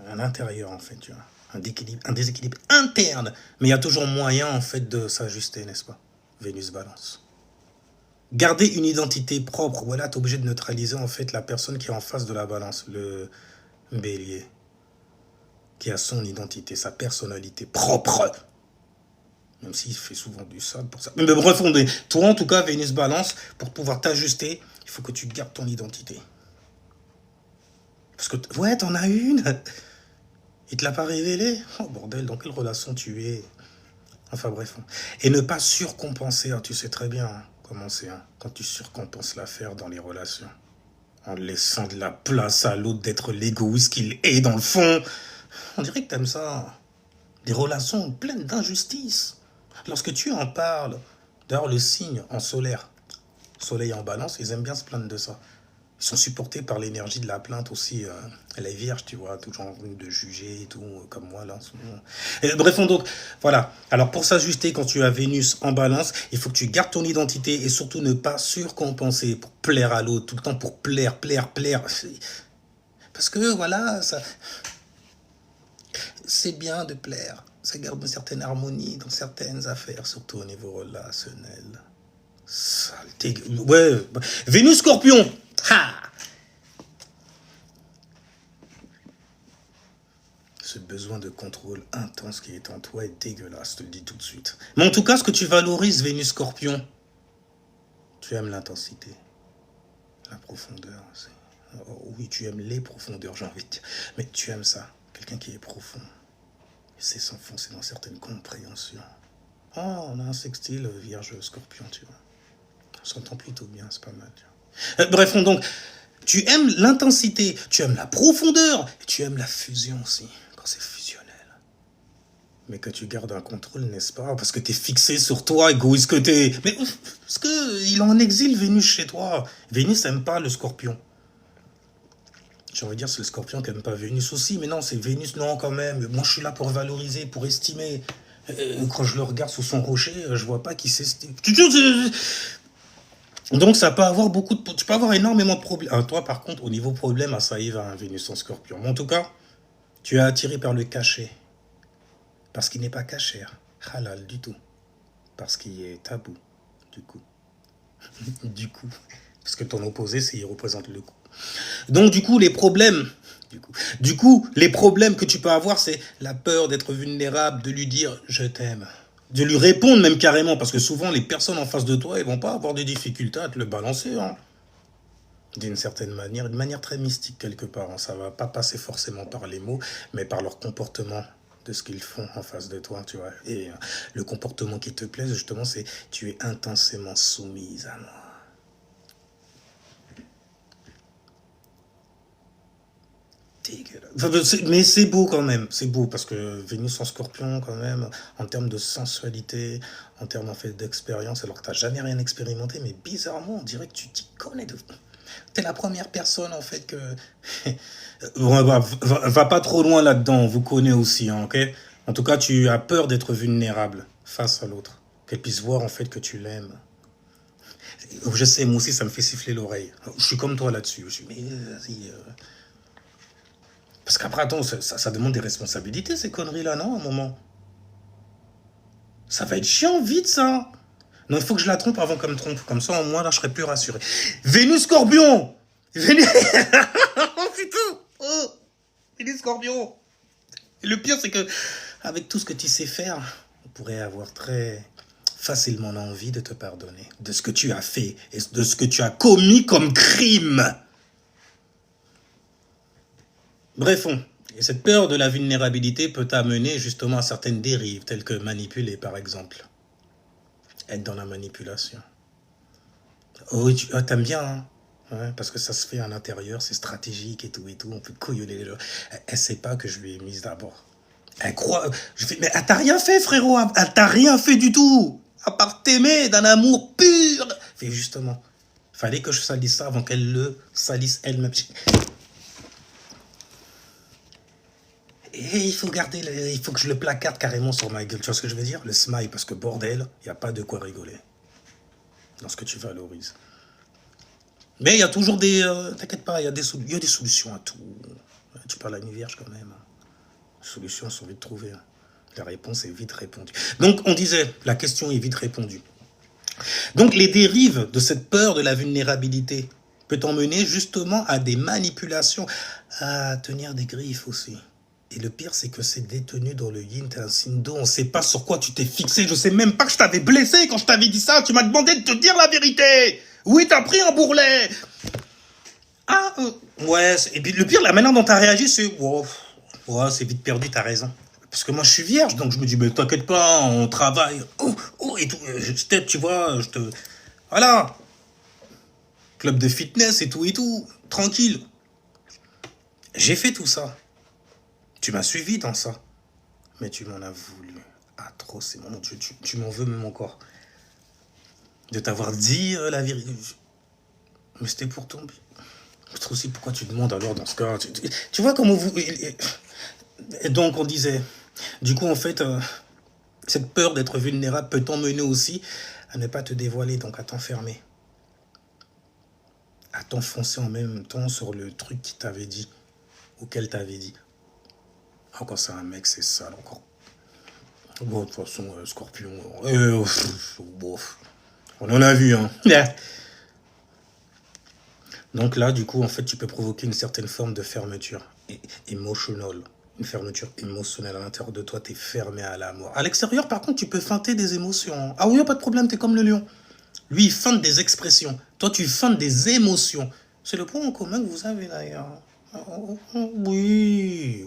À l'intérieur, en fait, tu vois. Un déséquilibre interne. Mais il y a toujours moyen, en fait, de s'ajuster, n'est-ce pas? Vénus Balance. Garder une identité propre. Voilà, tu es obligé de neutraliser, en fait, la personne qui est en face de la Balance. Le Bélier. Qui a son identité, sa personnalité propre. Même s'il fait souvent du sale pour ça. Mais bref, toi, en tout cas, Vénus Balance, pour pouvoir t'ajuster, il faut que tu gardes ton identité. Parce que, ouais, t'en as une. Il te l'a pas révélé. Oh, bordel, dans quelle relation tu es? Enfin, bref. Et ne pas surcompenser. Hein, tu sais très bien comment c'est. Hein, quand tu surcompenses l'affaire dans les relations. En laissant de la place à l'autre d'être l'égoïste qu'il est dans le fond. On dirait que t'aimes ça. Des relations pleines d'injustice. Lorsque tu en parles, d'ailleurs le signe en solaire, soleil en balance, ils aiment bien se plaindre de ça. Ils sont supportés par l'énergie de la plainte aussi. Elle est vierge, tu vois, toujours en train de juger et tout, comme moi là en ce moment. Et, bref, donc, voilà. Alors pour s'ajuster, quand tu as Vénus en balance, il faut que tu gardes ton identité et surtout ne pas surcompenser pour plaire à l'autre, tout le temps pour plaire. Parce que voilà, ça, c'est bien de plaire. Ça garde une certaine harmonie dans certaines affaires, surtout au niveau relationnel. Saleté. Ouais. Vénus Scorpion. Ha! Ce besoin de contrôle intense qui est en toi est dégueulasse, je te le dis tout de suite. Mais en tout cas, ce que tu valorises, Vénus Scorpion, tu aimes l'intensité, la profondeur. Oh, oui, tu aimes les profondeurs, j'ai envie de dire. Mais tu aimes ça, quelqu'un qui est profond. C'est s'enfoncer dans certaines compréhensions. Oh, on a un sextile Vierge Scorpion, tu vois. On s'entend plutôt bien, c'est pas mal, tu vois. Bref, donc, tu aimes l'intensité, tu aimes la profondeur, et tu aimes la fusion aussi, quand c'est fusionnel. Mais que tu gardes un contrôle, n'est-ce pas? Parce que t'es fixé sur toi, égoïste que t'es. Mais parce qu'il est en exil, Vénus, chez toi. Vénus n'aime pas le Scorpion. J'ai envie de dire, c'est le Scorpion qui n'aime pas Vénus aussi, mais non, c'est Vénus, non, quand même. Moi, je suis là pour valoriser, pour estimer. Quand je le regarde sous son rocher, je vois pas qu'il s'estime. Donc, ça peut avoir tu peux avoir énormément de problèmes. Toi, par contre, au niveau problème, ça y va, un Vénus en Scorpion. Mais en tout cas, tu es attiré par le cachet. Parce qu'il n'est pas cachère, halal du tout. Parce qu'il est tabou, du coup. Du coup. Parce que ton opposé, c'est il représente le coup. Donc, du coup, les problèmes. Du coup, les problèmes que tu peux avoir, c'est la peur d'être vulnérable, de lui dire « je t'aime ». De lui répondre même carrément, parce que souvent, les personnes en face de toi, elles vont pas avoir des difficultés à te le balancer, hein. D'une certaine manière, de manière très mystique quelque part. Hein. Ça va pas passer forcément par les mots, mais par leur comportement, de ce qu'ils font en face de toi, tu vois. Et le comportement qui te plaise, justement, c'est tu es intensément soumise à moi. Mais c'est beau quand même, c'est beau parce que Vénus en Scorpion quand même, en termes de sensualité, en termes en fait d'expérience, alors que t'as jamais rien expérimenté, mais bizarrement on dirait que tu t'y connais. T'es la première personne en fait que va pas trop loin là-dedans, on vous connaît aussi, hein, ok. En tout cas, tu as peur d'être vulnérable face à l'autre, qu'elle puisse voir en fait que tu l'aimes. Je sais, moi aussi ça me fait siffler l'oreille. Je suis comme toi là-dessus. Je suis mais vas-y. Parce qu'après, attends, ça demande des responsabilités, ces conneries-là, non, à un moment? Ça va être chiant, vite, ça. Non, il faut que je la trompe avant qu'elle me trompe. Comme ça, au moins, là, je serai plus rassuré. Vénus Scorpion. Vénus... Oh, putain. Oh, Vénus Scorpion. Et le pire, c'est que, avec tout ce que tu sais faire, on pourrait avoir très facilement l'envie de te pardonner. De ce que tu as fait et de ce que tu as commis comme crime. Bref, Et cette peur de la vulnérabilité peut t'amener justement à certaines dérives, telles que manipuler par exemple. Être dans la manipulation. Oh, tu aimes bien, hein? Ouais, parce que ça se fait à l'intérieur, c'est stratégique et tout, on peut couillonner les gens. Elle sait pas que je lui ai mise d'abord. Elle croit... Je fais, mais elle t'a rien fait, frérot, elle t'a rien fait du tout, à part t'aimer d'un amour pur. Fait justement, fallait que je salisse ça avant qu'elle le salisse elle-même. Et il faut garder, il faut que je le placarde carrément sur ma gueule, tu vois ce que je veux dire? Le smile, parce que bordel, il n'y a pas de quoi rigoler dans ce que tu valorises. Mais il y a toujours des... T'inquiète pas, il y a des solutions à tout. Tu parles à une vierge quand même. Les solutions sont vite trouvées. La réponse est vite répondue. Donc, on disait, la question est vite répondue. Donc, les dérives de cette peur de la vulnérabilité peut t'emmener justement à des manipulations, à tenir des griffes aussi. Et le pire, c'est que c'est détenu dans le yin, t'es un signe d'eau. On ne sait pas sur quoi tu t'es fixé. Je sais même pas que je t'avais blessé quand je t'avais dit ça. Tu m'as demandé de te dire la vérité. Oui, t'as pris un bourrelet. Ah, ouais. Et puis le pire, la manière dont t'as réagi, c'est... Wow, ouais, c'est vite perdu, t'as raison. Parce que moi, je suis vierge, donc je me dis, mais t'inquiète pas, on travaille. Oh, et tout. Peut-être, tu vois, je te... Voilà. Club de fitness et tout. Tranquille. J'ai fait tout ça. Tu m'as suivi dans ça. Mais tu m'en as voulu. Ah, trop, c'est mon Dieu. Tu m'en veux même encore. De t'avoir dit la vérité. Mais c'était pour tomber. C'est aussi pourquoi tu demandes alors dans ce cas. Tu vois comment vous... Et donc, on disait... Du coup, en fait, cette peur d'être vulnérable peut t'emmener aussi à ne pas te dévoiler, donc à t'enfermer. À t'enfoncer en même temps sur le truc qu'il t'avait dit. Ou qu'elle t'avait dit. Encore c'est un mec, c'est sale encore. Bon, de toute façon, Scorpion... bof. On en a vu, hein. Donc là, du coup, en fait, tu peux provoquer une certaine forme de fermeture émotionnelle. Une fermeture émotionnelle à l'intérieur de toi, t'es fermé à l'amour. À l'extérieur, par contre, tu peux feinter des émotions. Ah oui, pas de problème, t'es comme le lion. Lui, il feinte des expressions. Toi, tu feintes des émotions. C'est le point en commun que vous avez, d'ailleurs. Oui.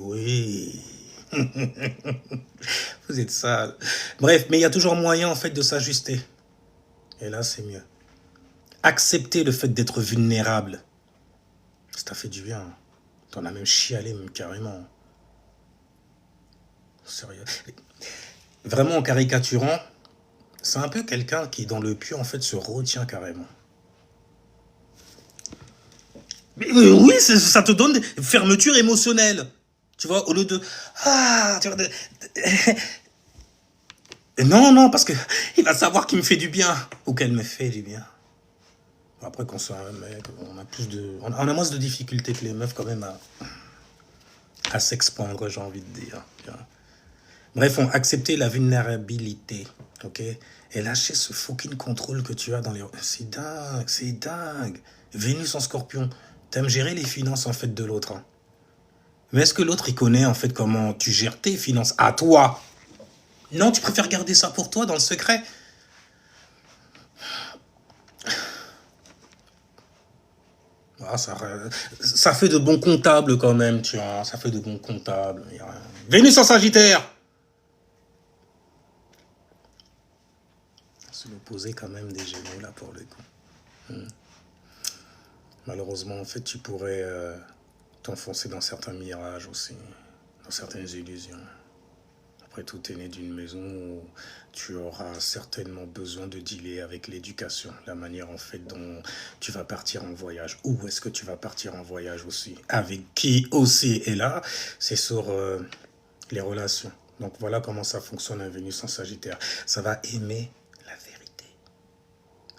Vous êtes sale. Bref, mais il y a toujours moyen, en fait, de s'ajuster. Et là, c'est mieux. Accepter le fait d'être vulnérable. Ça t'a fait du bien. T'en as même chialé, même carrément. Sérieux. Vraiment, en caricaturant, c'est un peu quelqu'un qui, dans le pieu, en fait, se retient carrément. Mais oui, ça te donne des fermetures émotionnelles. Tu vois, au lieu de... Ah, tu vois... Non, parce que il va savoir qu'il me fait du bien. Ou qu'elle me fait du bien. Après, qu'on soit un mec, on a moins de difficultés que les meufs, quand même, à s'expandre, j'ai envie de dire. Bref, on accepter la vulnérabilité, ok? Et lâcher ce fucking contrôle que tu as dans les... C'est dingue. Vénus en Scorpion. T'aimes gérer les finances, en fait, de l'autre. Hein. Mais est-ce que l'autre, il connaît, en fait, comment tu gères tes finances à toi? Non, tu préfères garder ça pour toi, dans le secret. Ah, ça fait de bons comptables, quand même, tu vois. Ça fait de bons comptables. Vénus en Sagittaire. C'est l'opposé, quand même, des Gémeaux, là, pour le coup. Malheureusement, en fait, tu pourrais t'enfoncer dans certains mirages aussi, dans certaines illusions. Après tout, t'es né d'une maison où tu auras certainement besoin de dealer avec l'éducation, la manière en fait dont tu vas partir en voyage. Où est-ce que tu vas partir en voyage aussi? Avec qui aussi? Et là, c'est sur les relations. Donc voilà comment ça fonctionne un Vénus en Sagittaire. Ça va aimer la vérité.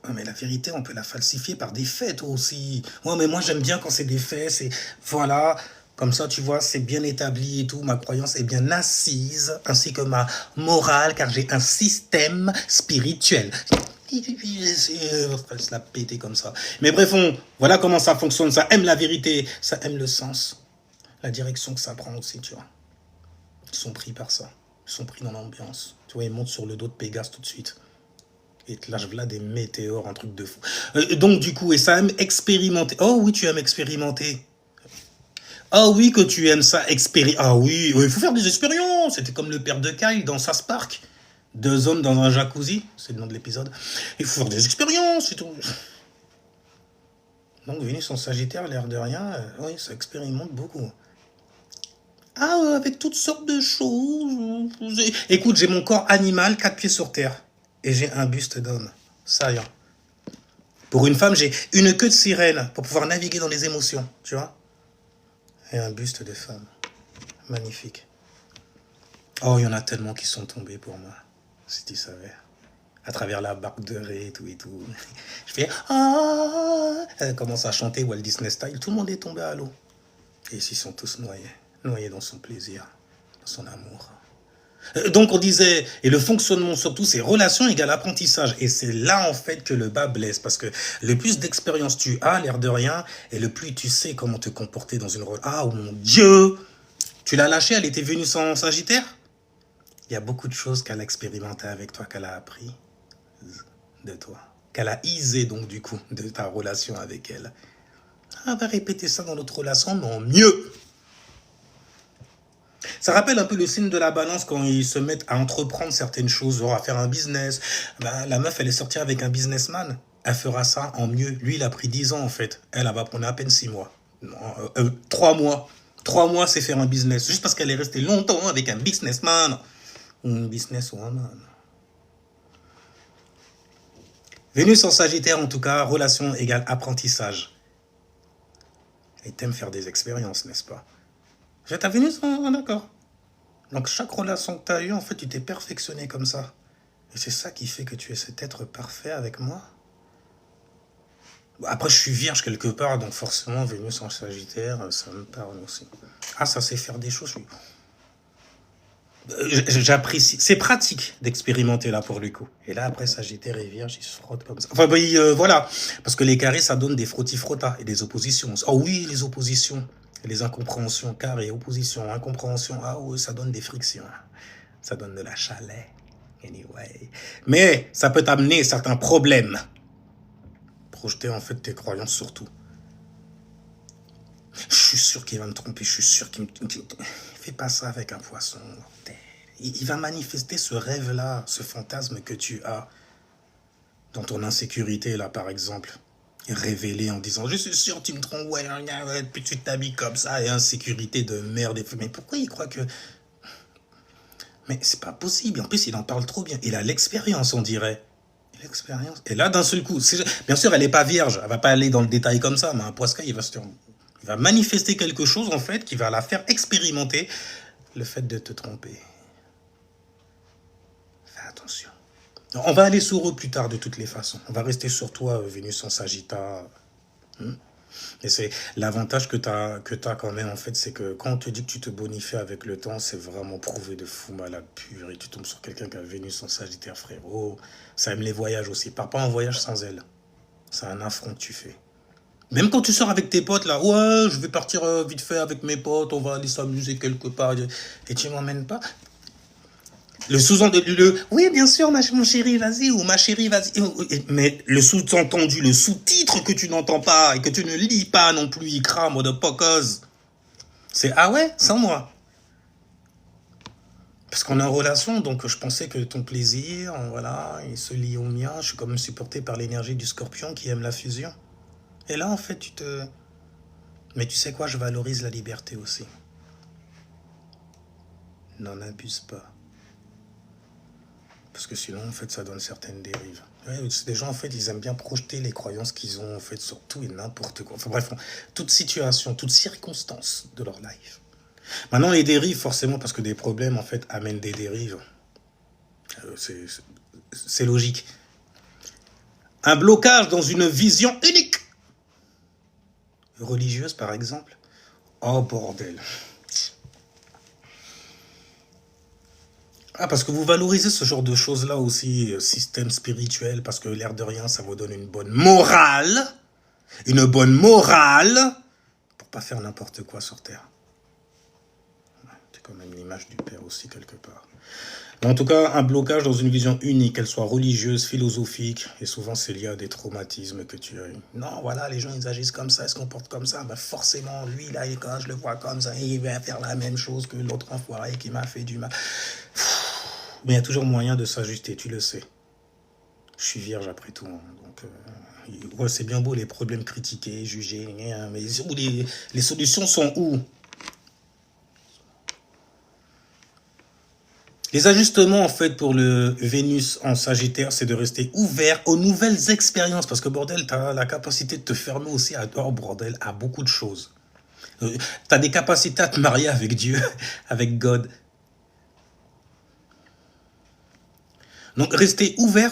Oh, mais la vérité, on peut la falsifier par des faits aussi. Ouais, mais moi j'aime bien quand c'est des faits, c'est... Voilà... Comme ça, tu vois, c'est bien établi et tout. Ma croyance est bien assise, ainsi que ma morale, car j'ai un système spirituel. Se la péter comme ça. Mais bref, voilà comment ça fonctionne. Ça aime la vérité, ça aime le sens. La direction que ça prend aussi, tu vois. Ils sont pris par ça. Ils sont pris dans l'ambiance. Tu vois, ils montent sur le dos de Pégase tout de suite. Et te lâche là des météores, un truc de fou. Donc, du coup, et ça aime expérimenter. Oh oui, tu aimes expérimenter. Ah oui, que tu aimes ça, Ah oui, il faut faire des expériences. C'était comme le père de Kyle dans South Park. 2 hommes dans un jacuzzi, c'est le nom de l'épisode. Il faut faire des expériences, c'est tout. Donc Vénus en Sagittaire, l'air de rien, oui, ça expérimente beaucoup. Ah, avec toutes sortes de choses. Écoute, j'ai mon corps animal, 4 pieds sur terre. Et j'ai un buste d'homme. Ça y est. Pour une femme, j'ai une queue de sirène pour pouvoir naviguer dans les émotions, tu vois. Et un buste de femme. Magnifique. Oh, il y en a tellement qui sont tombés pour moi, si tu savais. À travers la barque de Ré et tout et tout. Je fais ah. Elle commence à chanter Walt Disney Style. Tout le monde est tombé à l'eau. Et ils s'y sont tous noyés. Noyés dans son plaisir, dans son amour. Donc on disait, et le fonctionnement surtout, c'est relation égale apprentissage. Et c'est là en fait que le bas blesse. Parce que le plus d'expérience tu as, l'air de rien, et le plus tu sais comment te comporter dans une relation. Ah oh mon Dieu. Tu l'as lâchée, elle était venue sans Sagittaire. Il y a beaucoup de choses qu'elle a expérimentées avec toi, qu'elle a appris de toi. Qu'elle a isé donc du coup de ta relation avec elle. On va répéter ça dans notre relation, mais en mieux. Ça rappelle un peu le signe de la balance quand ils se mettent à entreprendre certaines choses, genre à faire un business. Ben, la meuf, elle est sortie avec un businessman. Elle fera ça en mieux. Lui, il a pris 10 ans en fait. Elle va prendre à peine 6 mois. 3 mois. 3 mois, c'est faire un business. Juste parce qu'elle est restée longtemps avec un businessman. Ou une businesswoman. Vénus en Sagittaire, en tout cas, relation égale apprentissage. Et t'aimes faire des expériences, n'est-ce pas? J'ai ta Vénus, d'accord. Donc chaque relation que tu as eue, en fait, tu t'es perfectionné comme ça. Et c'est ça qui fait que tu es cet être parfait avec moi. Après, je suis vierge quelque part, donc forcément, Vénus en Sagittaire, ça me parle aussi. Ah, ça sait faire des choses. J'apprécie. C'est pratique d'expérimenter là pour le coup. Et là, après, Sagittaire et Vierge, ils se frottent comme ça. Enfin, voilà. Parce que les carrés, ça donne des frottis-frottas et des oppositions. Oh oui, les oppositions. Les incompréhensions, carré, opposition, incompréhension. Ah oui, ça donne des frictions. Ça donne de la chaleur. Anyway. Mais ça peut t'amener certains problèmes. Projeter en fait tes croyances sur tout. Je suis sûr qu'il va me tromper. Je suis sûr qu'il me... Fais pas ça avec un poisson. Il va manifester ce rêve-là, ce fantasme que tu as dans ton insécurité, là, par exemple. Révélé en disant, je suis sûr, tu me trompes, ouais, puis tu t'habilles comme ça, et insécurité de merde. Mais pourquoi il croit que... Mais c'est pas possible. En plus, il en parle trop bien. Il a l'expérience, on dirait. L'expérience. Et là, d'un seul coup, bien sûr, elle n'est pas vierge. Elle va pas aller dans le détail comme ça, mais un poiscaille, il va manifester quelque chose, en fait, qui va la faire expérimenter le fait de te tromper. Fais attention. On va aller sur eux plus tard, de toutes les façons. On va rester sur toi, Vénus en Sagittaire. Et c'est l'avantage que t'as quand même, en fait, c'est que quand on te dit que tu te bonifies avec le temps, c'est vraiment prouvé de fou malade pur. Et tu tombes sur quelqu'un qui a Vénus en Sagittaire, frérot. Ça aime les voyages aussi. Pars pas en voyage sans elle. C'est un affront que tu fais. Même quand tu sors avec tes potes, là, ouais, je vais partir vite fait avec mes potes, on va aller s'amuser quelque part. Et tu m'emmènes pas. Le sous-entendu, oui, bien sûr, mon chéri, vas-y, ou ma chérie, vas-y. Mais le sous-entendu, le sous-titre que tu n'entends pas et que tu ne lis pas non plus, il crame de pocose. C'est, ah ouais, sans moi. Parce qu'on est en relation, donc je pensais que ton plaisir, voilà, il se lie au mien. Je suis quand même supporté par l'énergie du scorpion qui aime la fusion. Et là, en fait, Mais tu sais quoi, je valorise la liberté aussi. N'en abuse pas. Parce que sinon, en fait, ça donne certaines dérives. Ouais, des gens, en fait, ils aiment bien projeter les croyances qu'ils ont, en fait, sur tout et n'importe quoi. Enfin bref, toute situation, toute circonstance de leur life. Maintenant, les dérives, forcément, parce que des problèmes, en fait, amènent des dérives. C'est logique. Un blocage dans une vision unique. Religieuse, par exemple. Oh, bordel. Ah, parce que vous valorisez ce genre de choses-là aussi, système spirituel, parce que l'air de rien, ça vous donne une bonne morale. Une bonne morale pour pas faire n'importe quoi sur Terre. Ouais, Quand même l'image du père aussi quelque part. En tout cas, un blocage dans une vision unique, qu'elle soit religieuse, philosophique, et souvent c'est lié à des traumatismes que tu as eu. Non, voilà, les gens ils agissent comme ça, ils se comportent comme ça, ben forcément, lui là, quand je le vois comme ça, il va faire la même chose que l'autre enfoiré qui m'a fait du mal. Mais il y a toujours moyen de s'ajuster, tu le sais. Je suis vierge après tout, hein, donc ouais, c'est bien beau les problèmes critiqués, jugés, mais les solutions sont où? Les ajustements, en fait, pour le Vénus en Sagittaire, c'est de rester ouvert aux nouvelles expériences. Parce que, bordel, tu as la capacité de te fermer aussi bordel, à beaucoup de choses. Tu as des capacités à te marier avec Dieu, avec God. Donc, rester ouvert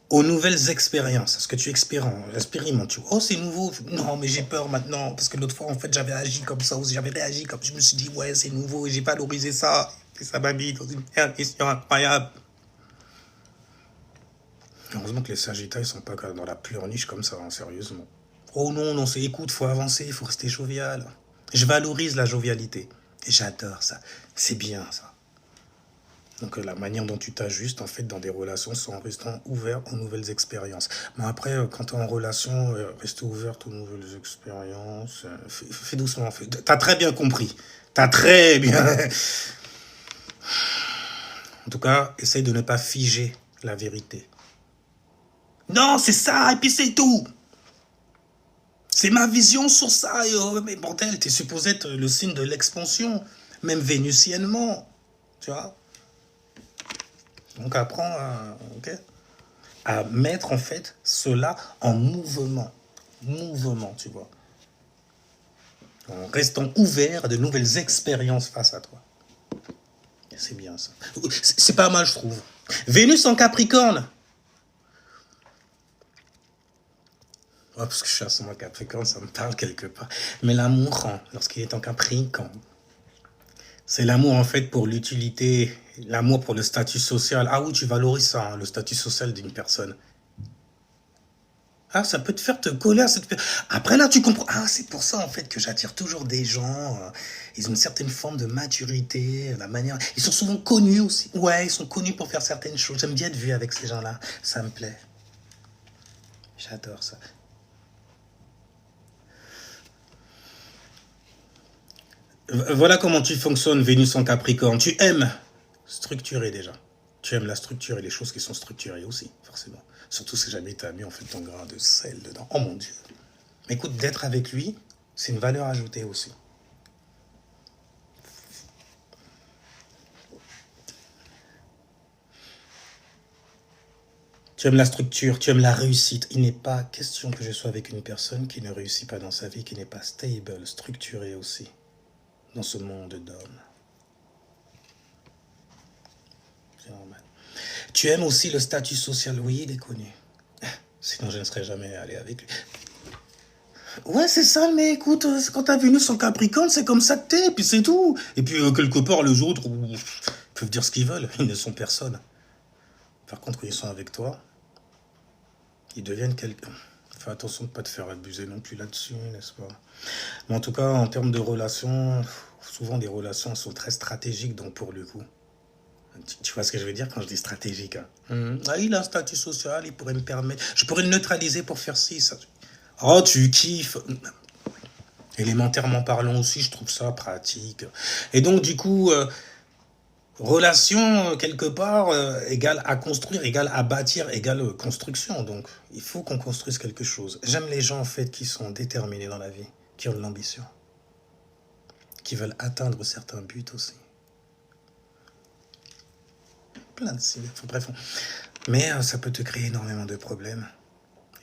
aux nouvelles expériences. Ce que tu expérimentes. Tu vois, oh, c'est nouveau. Non, mais j'ai peur maintenant. Parce que l'autre fois, en fait, j'avais agi comme ça. Ou j'avais réagi comme je me suis dit, ouais, c'est nouveau. Et j'ai valorisé ça. Et ça m'a mis dans une mission incroyable. Heureusement que les Sagittaires, ils sont pas dans la pleurniche comme ça, hein, sérieusement. Oh non, non, c'est écoute, faut avancer, il faut rester jovial. Je valorise la jovialité. Et j'adore ça. C'est bien, ça. Donc la manière dont tu t'ajustes, en fait, dans des relations, c'est en restant ouvert aux nouvelles expériences. Mais après, quand tu es en relation, rester ouvert aux nouvelles expériences, fais doucement. T'as très bien compris. T'as très bien... En tout cas, essaye de ne pas figer la vérité. Non, c'est ça, et puis c'est tout. C'est ma vision sur ça. Mais bordel, t'es supposé être le signe de l'expansion, même vénusiennement. Tu vois? Donc apprends à mettre en fait cela en mouvement. Mouvement, tu vois. En restant ouvert à de nouvelles expériences face à toi. C'est bien ça. C'est pas mal, je trouve. Vénus en Capricorne. Ouais, parce que je suis à ce mois Capricorne, ça me parle quelque part. Mais l'amour, lorsqu'il est en Capricorne, c'est l'amour en fait pour l'utilité, l'amour pour le statut social. Ah oui, tu valorises ça, hein, le statut social d'une personne. Ah, ça peut te faire te coller à cette personne. Après là, tu comprends. Ah, c'est pour ça en fait que j'attire toujours des gens. Ils ont une certaine forme de maturité, la manière. Ils sont souvent connus aussi. Ouais, ils sont connus pour faire certaines choses. J'aime bien être vu avec ces gens-là. Ça me plaît. J'adore ça. Voilà comment tu fonctionnes, Vénus en Capricorne. Tu aimes structurer déjà. Tu aimes la structure et les choses qui sont structurées aussi, forcément. Surtout si jamais tu as mis en fait ton grain de sel dedans. Oh mon Dieu. Mais écoute, d'être avec lui, c'est une valeur ajoutée aussi. Tu aimes la structure, tu aimes la réussite. Il n'est pas question que je sois avec une personne qui ne réussit pas dans sa vie, qui n'est pas stable, structurée aussi, dans ce monde d'hommes. C'est normal. Tu aimes aussi le statut social. Oui, il est connu. Sinon, je ne serais jamais allé avec lui. Ouais, c'est ça, mais écoute, quand t'as Vénus en Capricorne, c'est comme ça que t'es, et puis c'est tout. Et puis, quelque part, les autres peuvent dire ce qu'ils veulent. Ils ne sont personne. Par contre, quand ils sont avec toi, ils deviennent quelqu'un. Fais attention de ne pas te faire abuser non plus là-dessus, n'est-ce pas? Mais en tout cas, en termes de relations, souvent des relations sont très stratégiques, donc pour le coup. Tu vois ce que je veux dire quand je dis stratégique, hein? Ah, il a un statut social, il pourrait me permettre... Je pourrais le neutraliser pour faire ci, ça. Oh, tu kiffes. Élémentairement parlant aussi, je trouve ça pratique. Et donc, du coup, relation, quelque part, égale à construire, égale à bâtir, égale construction. Donc, il faut qu'on construise quelque chose. J'aime les gens, en fait, qui sont déterminés dans la vie, qui ont de l'ambition, qui veulent atteindre certains buts aussi. Plein de signes. Bref. Mais ça peut te créer énormément de problèmes.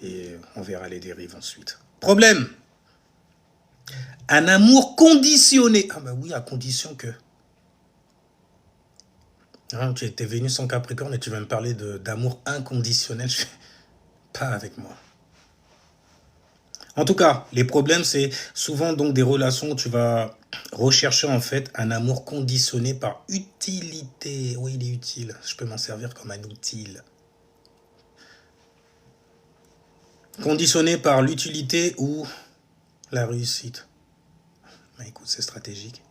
Et on verra les dérives ensuite. Problème! Un amour conditionné. Ah bah oui, à condition que... Hein, tu étais venu sans Capricorne et tu vas me parler d'amour inconditionnel. Pas avec moi. En tout cas, les problèmes, c'est souvent donc des relations où tu vas rechercher en fait un amour conditionné par utilité. Oui, il est utile. Je peux m'en servir comme un outil. Conditionné par l'utilité ou la réussite. Mais écoute, c'est stratégique.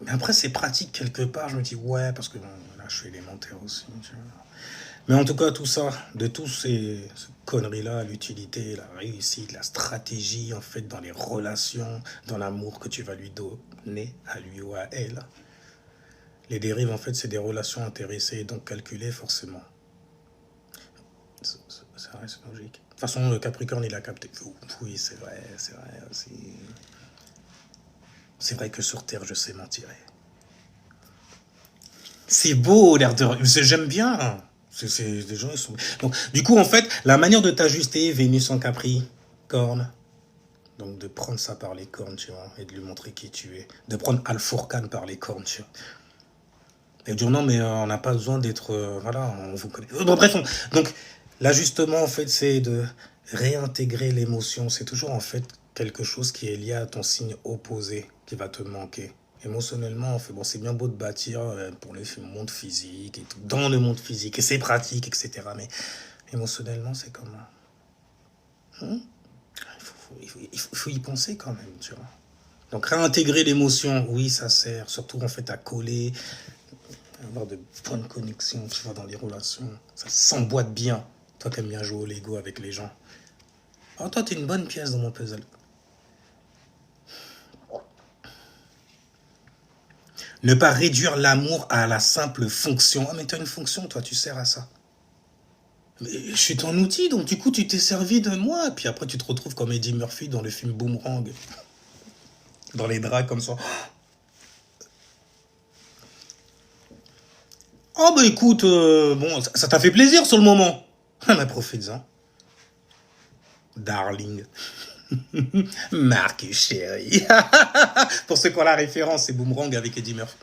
Mais après, c'est pratique quelque part. Je me dis, ouais, parce que bon, là, je suis élémentaire aussi. Tu vois. Mais en tout cas, tout ça, de tous ces conneries-là, l'utilité, la réussite, la stratégie, en fait, dans les relations, dans l'amour que tu vas lui donner, à lui ou à elle. Les dérives, en fait, c'est des relations intéressées, donc calculées forcément. C'est vrai, c'est logique. De toute façon, le Capricorne, il a capté. Oui, c'est vrai aussi. C'est vrai que sur Terre, je sais m'en tirer. C'est beau, l'air de... J'aime bien. Les gens, ils sont... Donc, du coup, en fait, la manière de t'ajuster, Vénus en Capricorne, donc de prendre ça par les cornes, tu vois, et de lui montrer qui tu es. De prendre Al-Fourcan par les cornes, tu vois. Et de dire non, mais on n'a pas besoin d'être... voilà, on vous connaît. Bon, bref, donc, l'ajustement, en fait, c'est de réintégrer l'émotion. C'est toujours, en fait, quelque chose qui est lié à ton signe opposé qui va te manquer. Émotionnellement, en fait, bon, c'est bien beau de bâtir pour le monde physique et tout, dans le monde physique, et c'est pratique, etc. Mais émotionnellement, c'est comment il faut y penser quand même, tu vois. Donc réintégrer l'émotion, oui, ça sert, surtout en fait à coller, avoir de bonnes connexions, tu vois, dans les relations. Ça s'emboîte bien. Toi, t'aimes bien jouer au Lego avec les gens. Oh, toi, t'es une bonne pièce dans mon puzzle. Ne pas réduire l'amour à la simple fonction. Ah, mais t'as une fonction, toi, tu sers à ça. Mais je suis ton outil, donc du coup, tu t'es servi de moi. Puis après, tu te retrouves comme Eddie Murphy dans le film Boomerang. Dans les draps, comme ça. Oh, bah écoute, bon, ça t'a fait plaisir sur le moment. Ah, mais profites-en. Darling. Marc chérie. Pour ceux qui ont la référence, c'est Boomerang avec Eddie Murphy.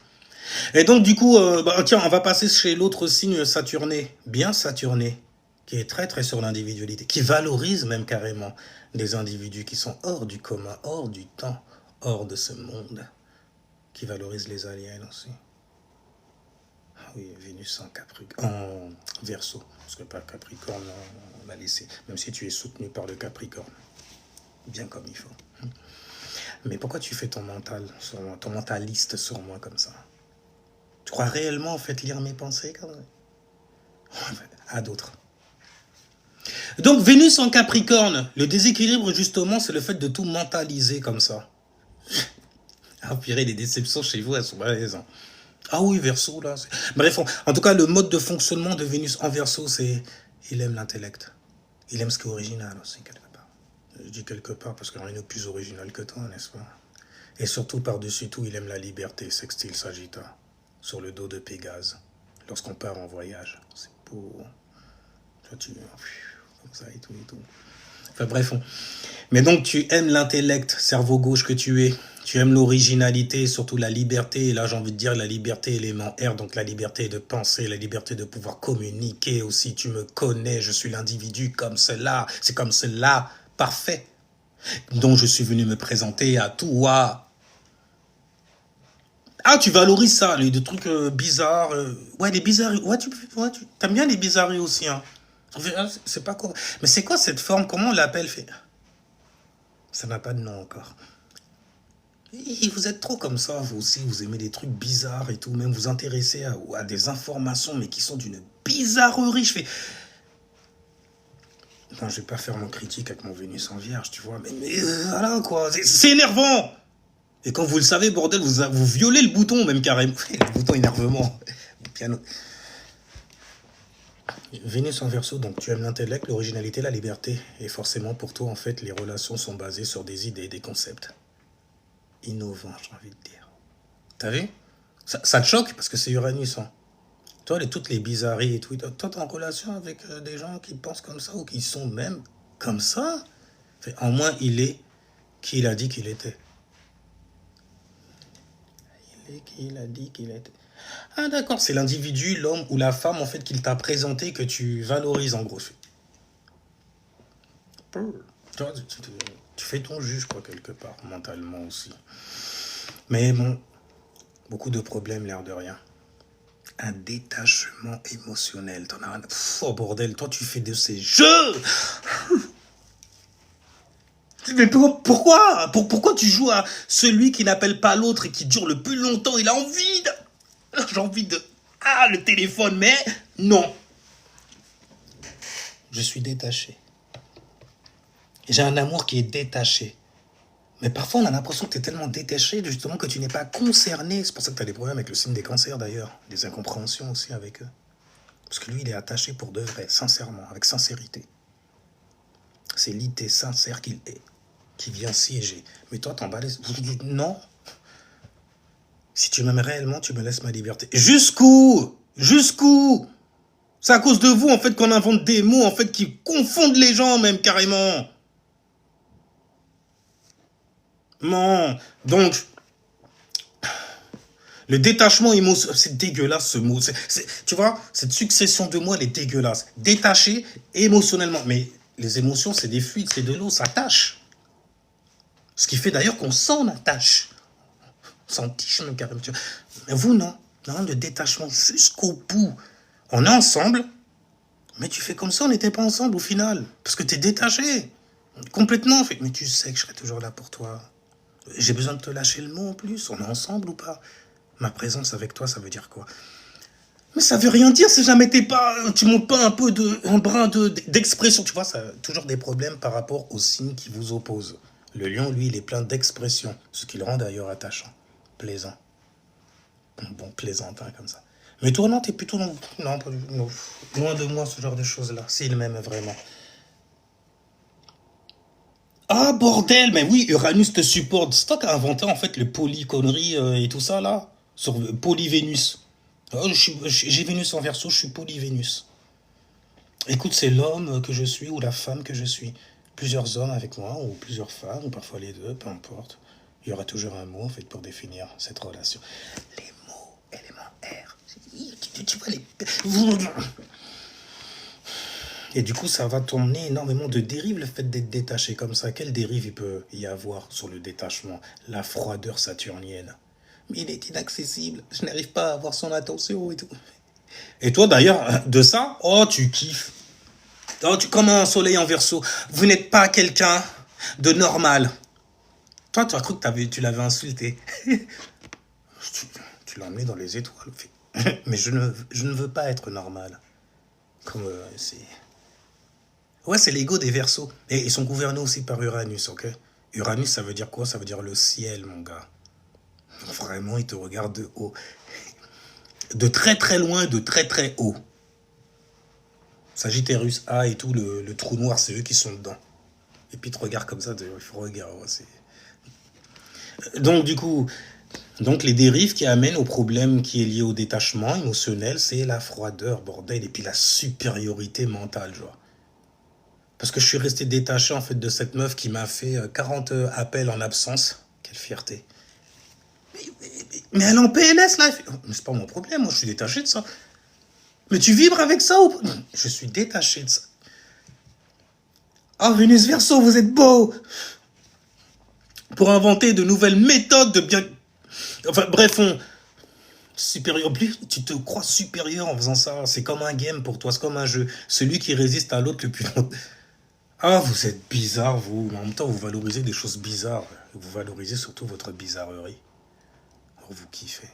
Et donc, du coup, bah, tiens, on va passer chez l'autre signe Saturné, bien Saturné, qui est très, très sur l'individualité, qui valorise même carrément des individus qui sont hors du commun, hors du temps, hors de ce monde, qui valorise les aliens aussi. Ah oui, Vénus en Capricorne, en Verseau, parce que pas Capricorne, on l'a laissé, même si tu es soutenu par le Capricorne, bien comme il faut. Mais pourquoi tu fais ton mental sur moi, ton mentaliste sur moi comme ça? Tu crois réellement en fait lire mes pensées quand même? À d'autres. Donc Vénus en Capricorne, le déséquilibre justement, c'est le fait de tout mentaliser comme ça. Ah purée, les déceptions chez vous, elles sont malaises. Hein. Ah oui, Verseau là. Bref, en tout cas, le mode de fonctionnement de Vénus en Verseau, c'est il aime l'intellect. Il aime ce qui est original aussi quelque part. Je dis quelque part parce qu'il n'y a rien de plus original que toi, n'est-ce pas? Et surtout, par-dessus tout, il aime la liberté, sextile Sagittaire, sur le dos de Pégase, lorsqu'on part en voyage. C'est beau. Toi, tu... Comme ça et tout et tout. Enfin bref. Mais donc, tu aimes l'intellect, cerveau gauche que tu es. Tu aimes l'originalité, surtout la liberté. Et là, j'ai envie de dire la liberté, élément R, donc la liberté de penser, la liberté de pouvoir communiquer aussi. Tu me connais, je suis l'individu comme cela. C'est comme cela, parfait. Donc, je suis venu me présenter à toi. Ah, tu valorises ça, les trucs bizarres. Ouais, les bizarreries. Ouais, tu aimes bien les bizarreries aussi. Hein. C'est pas quoi. Mais c'est quoi cette forme? Comment on l'appelle? Ça n'a pas de nom encore. Et vous êtes trop comme ça, vous aussi, vous aimez des trucs bizarres et tout, même vous intéressez à des informations, mais qui sont d'une bizarrerie. Je fais... Non, je vais pas faire mon critique avec mon Vénus en Vierge, tu vois, mais voilà, quoi, c'est énervant. Et quand vous le savez, bordel, vous violez le bouton, même carrément. Le bouton énervement. Le piano. Vénus en Verseau, donc tu aimes l'intellect, l'originalité, la liberté. Et forcément, pour toi, en fait, les relations sont basées sur des idées, des concepts. Innovants, j'ai envie de dire. T'as vu? Ça te choque parce que c'est Uranus. Hein. Toi, toutes les bizarreries et tout. Toi, t'es en relation avec des gens qui pensent comme ça ou qui sont même comme ça. En moins, il est qui il a dit qu'il était. Il est qui il a dit qu'il était. Ah d'accord, c'est l'individu, l'homme ou la femme en fait qu'il t'a présenté que tu valorises en gros. Tu fais ton juge quoi quelque part, mentalement aussi. Mais bon, beaucoup de problèmes l'air de rien. Un détachement émotionnel. T'en as un... Oh bordel, toi tu fais de ces jeux. Mais pourquoi tu joues à celui qui n'appelle pas l'autre et qui dure le plus longtemps? Il a envie de... J'ai envie de... Ah, le téléphone, mais non. Je suis détaché. J'ai un amour qui est détaché. Mais parfois, on a l'impression que tu es tellement détaché, justement, que tu n'es pas concerné. C'est pour ça que tu as des problèmes avec le signe des cancers, d'ailleurs. Des incompréhensions aussi avec eux. Parce que lui, il est attaché pour de vrai, sincèrement, avec sincérité. C'est l'idée sincère qu'il est, qui vient siéger. Mais toi, t'en bats les... Non. Si tu m'aimes réellement, tu me laisses ma liberté. Jusqu'où? Jusqu'où? C'est à cause de vous, en fait, qu'on invente des mots, en fait, qui confondent les gens, même, carrément. Non. Donc, le détachement émotionnel, c'est dégueulasse, ce mot. Tu vois, cette succession de mots, elle est dégueulasse. Détaché émotionnellement. Mais les émotions, c'est des fluides, c'est de l'eau, ça tâche. Ce qui fait d'ailleurs qu'on s'en attache. On s'en tiche, même, carrément. Mais vous, non. Non, le détachement jusqu'au bout. On est ensemble, mais tu fais comme ça, on n'était pas ensemble au final. Parce que tu es détaché. Complètement. Mais tu sais que je serai toujours là pour toi. J'ai besoin de te lâcher le mot en plus. On est ensemble ou pas? Ma présence avec toi, ça veut dire quoi? Mais ça veut rien dire si jamais tu montes pas un brin d'expression. Tu vois, ça a toujours des problèmes par rapport aux signes qui vous opposent. Le lion, lui, il est plein d'expressions. Ce qui le rend d'ailleurs attachant. Plaisant. Bon, plaisantin comme ça. Mais toi, non, t'es plutôt... Non, pas du tout. Non. Loin de moi, ce genre de choses-là. S'il m'aime vraiment. Ah, bordel, mais oui, Uranus te supporte. C'est toi qui as inventé, en fait, le polyconnerie et tout ça, là. Sur Polyvénus. Oh, j'ai Vénus en Verseau, je suis Polyvénus. Écoute, c'est l'homme que je suis ou la femme que je suis. Plusieurs hommes avec moi, ou plusieurs femmes, ou parfois les deux, peu importe. Il y aura toujours un mot, en fait, pour définir cette relation. Les mots, élément R. Tu vois les... Et du coup, ça va t'emmener énormément de dérives, le fait d'être détaché comme ça. Quelle dérive il peut y avoir sur le détachement? La froideur saturnienne. Mais il est inaccessible, je n'arrive pas à avoir son attention et tout. Et toi, d'ailleurs, de ça, oh, tu kiffes. Oh, comme un soleil en Verseau. Vous n'êtes pas quelqu'un de normal. Toi, tu as cru que tu l'avais insulté. Tu l'as emmené dans les étoiles. Mais je ne veux pas être normal. Comme c'est... Ouais, c'est l'ego des Verseaux. Et ils sont gouvernés aussi par Uranus, ok? Uranus, ça veut dire quoi? Ça veut dire le ciel, mon gars. Vraiment, ils te regardent de haut. De très très loin, de très très haut. Sagittarius A et tout, le trou noir, c'est eux qui sont dedans. Et puis ils te regardent comme ça, il faut regarder. Donc du coup, les dérives qui amènent au problème qui est lié au détachement émotionnel, c'est la froideur, bordel, et puis la supériorité mentale, genre. Parce que je suis resté détaché en fait de cette meuf qui m'a fait 40 appels en absence. Quelle fierté. Mais elle est en PLS là. Mais c'est pas mon problème, moi je suis détaché de ça. Mais tu vibres avec ça ou pas? Je suis détaché de ça. Ah, Vénus Verseau, vous êtes beau. Pour inventer de nouvelles méthodes de bien... Enfin bref, supérieur. Tu te crois supérieur en faisant ça. C'est comme un game pour toi, c'est comme un jeu. Celui qui résiste à l'autre le plus longtemps. Ah, vous êtes bizarre, vous. En même temps, vous valorisez des choses bizarres. Vous valorisez surtout votre bizarrerie. Alors, vous kiffez.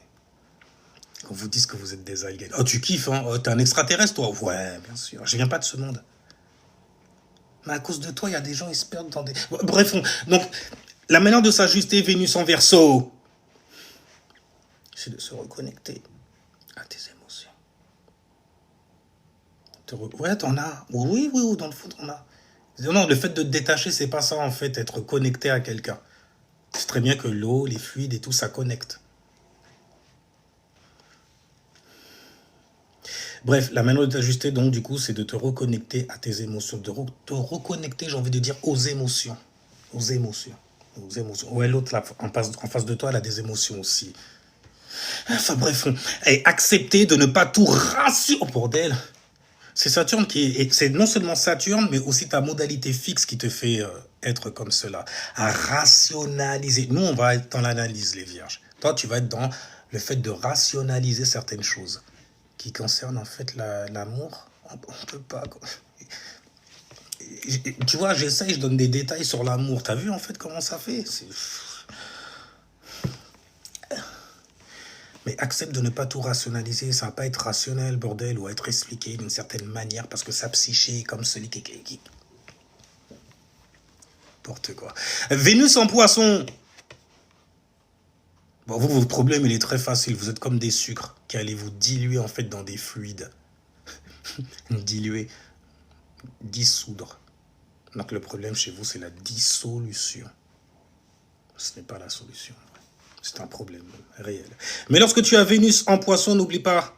Quand vous dites que vous êtes des aliens. Oh, tu kiffes, hein? Oh, t'es un extraterrestre, toi? Ouais, bien sûr. Je viens pas de ce monde. Mais à cause de toi, il y a des gens, ils se perdent dans des... Bref, donc, la manière de s'ajuster Vénus en Verseau, c'est de se reconnecter à tes émotions. Ouais, t'en as. Oui, dans le fond, t'en as. Non, le fait de te détacher, c'est pas ça, en fait, être connecté à quelqu'un. C'est très bien que l'eau, les fluides et tout, ça connecte. Bref, la manière de t'ajuster, donc, du coup, c'est de te reconnecter à tes émotions. De te reconnecter, j'ai envie de dire, aux émotions. Aux émotions. Aux émotions. Ouais, l'autre, là, en face de toi, elle a des émotions aussi. Enfin, bref, accepter de ne pas tout rassurer. Oh, bordel. C'est Saturne c'est non seulement Saturne, mais aussi ta modalité fixe qui te fait être comme cela. À rationaliser. Nous, on va être dans l'analyse, les vierges. Toi, tu vas être dans le fait de rationaliser certaines choses qui concernent en fait l'amour. On peut pas. Tu vois, j'essaye, je donne des détails sur l'amour. T'as vu en fait comment ça fait? Mais accepte de ne pas tout rationaliser. Ça va pas être rationnel, bordel, ou être expliqué d'une certaine manière parce que sa psyché est comme celui qui... N'importe quoi. Vénus en poisson. Bon, vous, votre problème, il est très facile. Vous êtes comme des sucres qui allez vous diluer en fait dans des fluides. Diluer, dissoudre. Donc le problème chez vous, c'est la dissolution. Ce n'est pas la solution. C'est un problème réel. Mais lorsque tu as Vénus en poisson, n'oublie pas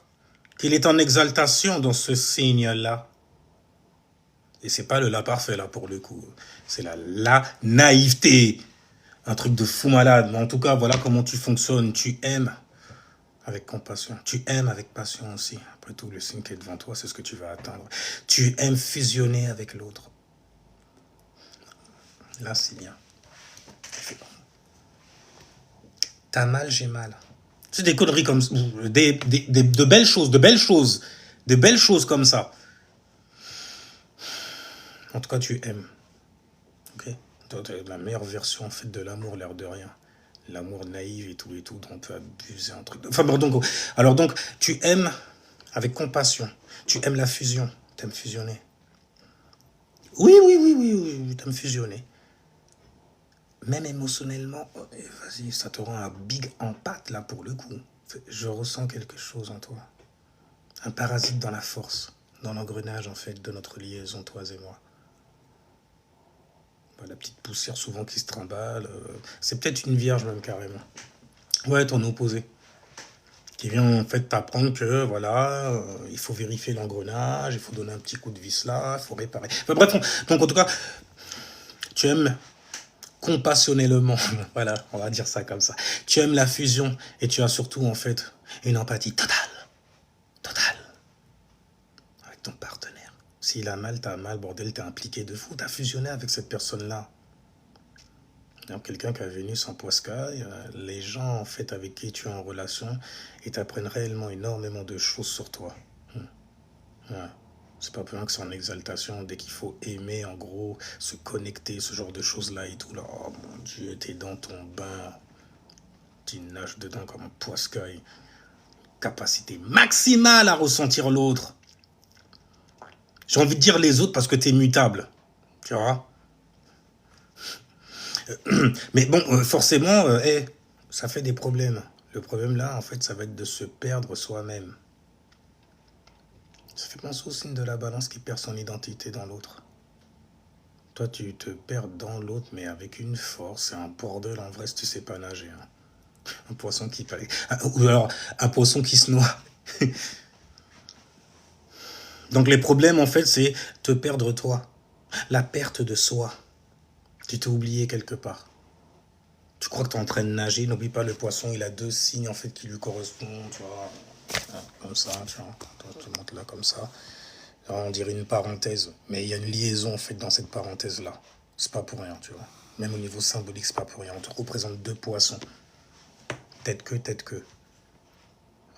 qu'il est en exaltation dans ce signe-là. Et c'est pas le là parfait, là, pour le coup. C'est la naïveté. Un truc de fou malade. Mais en tout cas, voilà comment tu fonctionnes. Tu aimes avec compassion. Tu aimes avec passion aussi. Après tout, le signe qui est devant toi, c'est ce que tu vas atteindre. Tu aimes fusionner avec l'autre. Là, c'est bien. T'as mal, j'ai mal. C'est des conneries comme ça. De belles choses, de belles choses comme ça. En tout cas, tu aimes. Ok? La meilleure version en fait de l'amour, l'air de rien. L'amour naïf et tout, dont on peut abuser un truc. Enfin bon, donc, tu aimes avec compassion. Tu aimes la fusion. T'aimes fusionner. Oui, t'aimes fusionner. Même émotionnellement, vas-y, ça te rend un big impact là pour le coup. Je ressens quelque chose en toi. Un parasite dans la force, dans l'engrenage en fait de notre liaison, toi et moi. La petite poussière souvent qui se trimballe. C'est peut-être une vierge même carrément. Ouais, ton opposé. Qui vient en fait t'apprendre que voilà, il faut vérifier l'engrenage, il faut donner un petit coup de vis là, il faut réparer. Enfin bref, donc en tout cas, tu aimes compassionnellement, voilà, on va dire ça comme ça. Tu aimes la fusion et tu as surtout en fait une empathie totale avec ton partenaire. S'il a mal, t'as mal, bordel, t'es impliqué de fou, t'as fusionné avec cette personne-là. Donc quelqu'un qui a Vénus en poiscaille, les gens en fait avec qui tu es en relation, ils t'apprennent réellement énormément de choses sur toi. Ouais. C'est pas plus loin que c'est en exaltation, dès qu'il faut aimer, en gros, se connecter, ce genre de choses-là et tout. Là, oh mon Dieu, t'es dans ton bain, tu nages dedans comme un poiscaille. Capacité maximale à ressentir l'autre. J'ai envie de dire les autres parce que t'es mutable, tu vois. Mais bon, forcément, ça fait des problèmes. Le problème là, en fait, ça va être de se perdre soi-même. Ça fait penser au signe de la balance qui perd son identité dans l'autre. Toi, tu te perds dans l'autre, mais avec une force. C'est un bordel en vrai si tu sais pas nager. Hein. Un poisson qui... Ou alors, un poisson qui se noie. Donc les problèmes, en fait, c'est te perdre toi. La perte de soi. Tu t'es oublié quelque part. Tu crois que tu es en train de nager. N'oublie pas, le poisson, il a 2 signes, en fait, qui lui correspondent. Tu vois, comme ça, tu vois. Tu montes là, comme ça. Alors, on dirait une parenthèse. Mais il y a une liaison, en fait, dans cette parenthèse-là. C'est pas pour rien, tu vois. Même au niveau symbolique, c'est pas pour rien. On te représente 2 poissons. Tête que.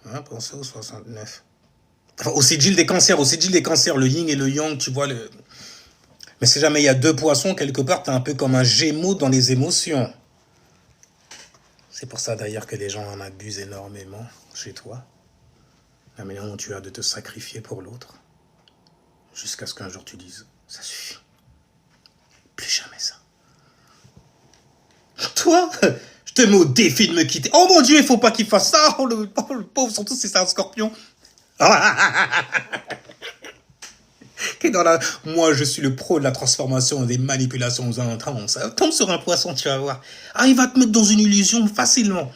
Hein, pensez au 69. Enfin, au sigil des cancers, le yin et le yang, tu vois. Mais si jamais il y a 2 poissons, quelque part, t'es un peu comme un gémeau dans les émotions. C'est pour ça d'ailleurs que les gens en abusent énormément chez toi. La manière dont tu as de te sacrifier pour l'autre. Jusqu'à ce qu'un jour tu dises, ça suffit. Plus jamais ça. Toi, je te mets au défi de me quitter. Oh mon Dieu, il faut pas qu'il fasse ça. Oh le pauvre, surtout si c'est un scorpion. Moi, je suis le pro de la transformation, des manipulations aux intenses. Tombe sur un poisson, tu vas voir. Ah, il va te mettre dans une illusion facilement.